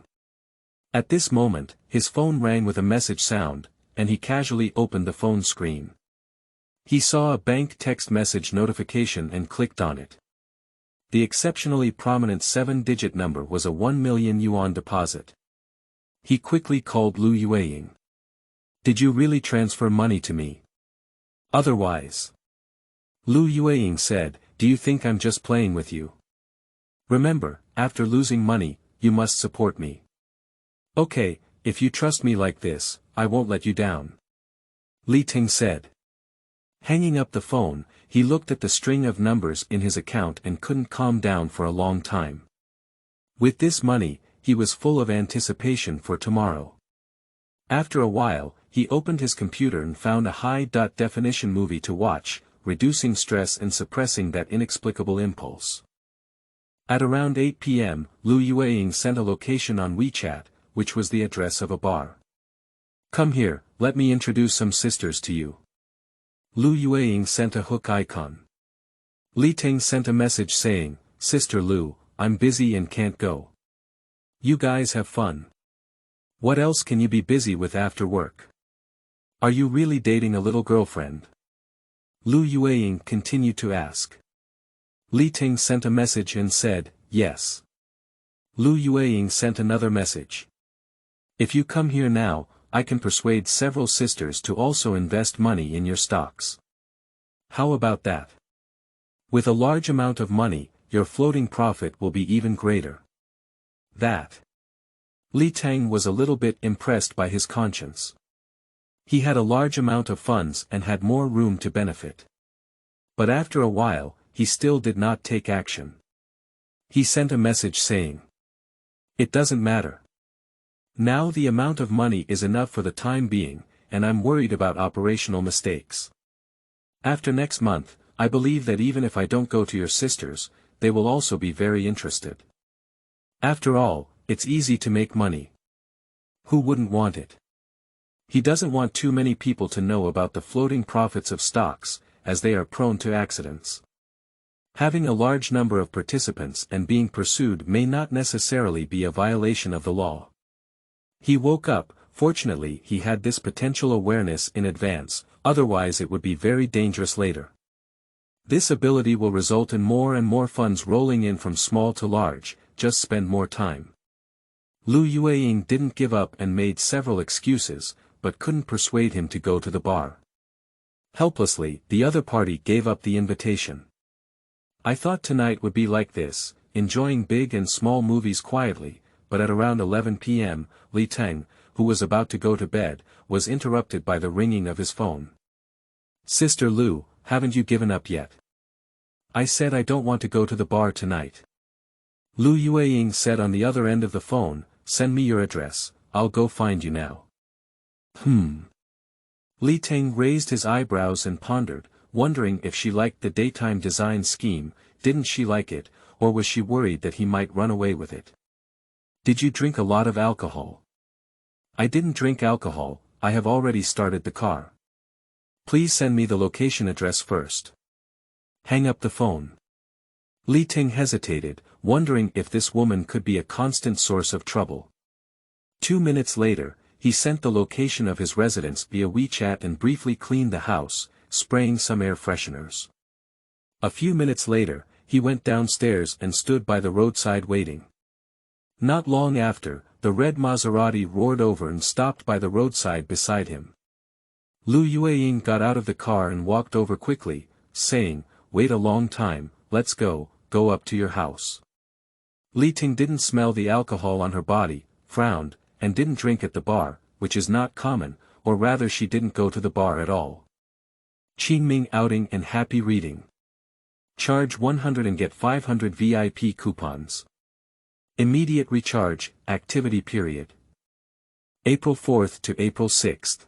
At this moment, his phone rang with a message sound, and he casually opened the phone screen. He saw a bank text message notification and clicked on it. The exceptionally prominent 7-digit number was a 1 million yuan deposit. He quickly called Lu Yueying. Did you really transfer money to me? Otherwise. Lu Yueying said, do you think I'm just playing with you? Remember, after losing money, you must support me. Okay, if you trust me like this, I won't let you down. Li Teng said. Hanging up the phone, he looked at the string of numbers in his account and couldn't calm down for a long time. With this money, he was full of anticipation for tomorrow. After a while, he opened his computer and found a high-definition movie to watch, reducing stress and suppressing that inexplicable impulse. At around 8 p.m., Lu Yueying sent a location on WeChat, which was the address of a bar. Come here, let me introduce some sisters to you. Lu Yueying sent a hook icon. Li Teng sent a message saying, Sister Lu, I'm busy and can't go. You guys have fun. What else can you be busy with after work? Are you really dating a little girlfriend? Lu Yueying continued to ask. Li Teng sent a message and said, yes. Lu Yueying sent another message. If you come here now, I can persuade several sisters to also invest money in your stocks. How about that? With a large amount of money, your floating profit will be even greater. That. Li Teng was a little bit impressed by his conscience. He had a large amount of funds and had more room to benefit. But after a while, he still did not take action. He sent a message saying, it doesn't matter. Now the amount of money is enough for the time being, and I'm worried about operational mistakes. After next month, I believe that even if I don't go to your sisters, they will also be very interested. After all, it's easy to make money. Who wouldn't want it? He doesn't want too many people to know about the floating profits of stocks, as they are prone to accidents. Having a large number of participants and being pursued may not necessarily be a violation of the law. He woke up, fortunately he had this potential awareness in advance, otherwise it would be very dangerous later. This ability will result in more and more funds rolling in from small to large, just spend more time. Lu Yueying didn't give up and made several excuses, but couldn't persuade him to go to the bar. Helplessly, the other party gave up the invitation. I thought tonight would be like this, enjoying big and small movies quietly, but at around 11 p.m., Li Teng, who was about to go to bed, was interrupted by the ringing of his phone. Sister Lu, haven't you given up yet? I said I don't want to go to the bar tonight. Lu Yueying said on the other end of the phone, send me your address, I'll go find you now. Li Teng raised his eyebrows and pondered, wondering if she liked the daytime design scheme, didn't she like it, or was she worried that he might run away with it? Did you drink a lot of alcohol? I didn't drink alcohol, I have already started the car. Please send me the location address first. Hang up the phone. Li Teng hesitated, wondering if this woman could be a constant source of trouble. 2 minutes later, he sent the location of his residence via WeChat and briefly cleaned the house, spraying some air fresheners. A few minutes later, he went downstairs and stood by the roadside waiting. Not long after, the red Maserati roared over and stopped by the roadside beside him. Lu Yueying got out of the car and walked over quickly, saying, wait a long time, let's go up to your house. Li Teng didn't smell the alcohol on her body, frowned, and didn't drink at the bar, which is not common, or rather she didn't go to the bar at all. Qingming outing and happy reading. Charge 100 and get 500 VIP coupons. Immediate recharge, activity period. April 4th to April 6th.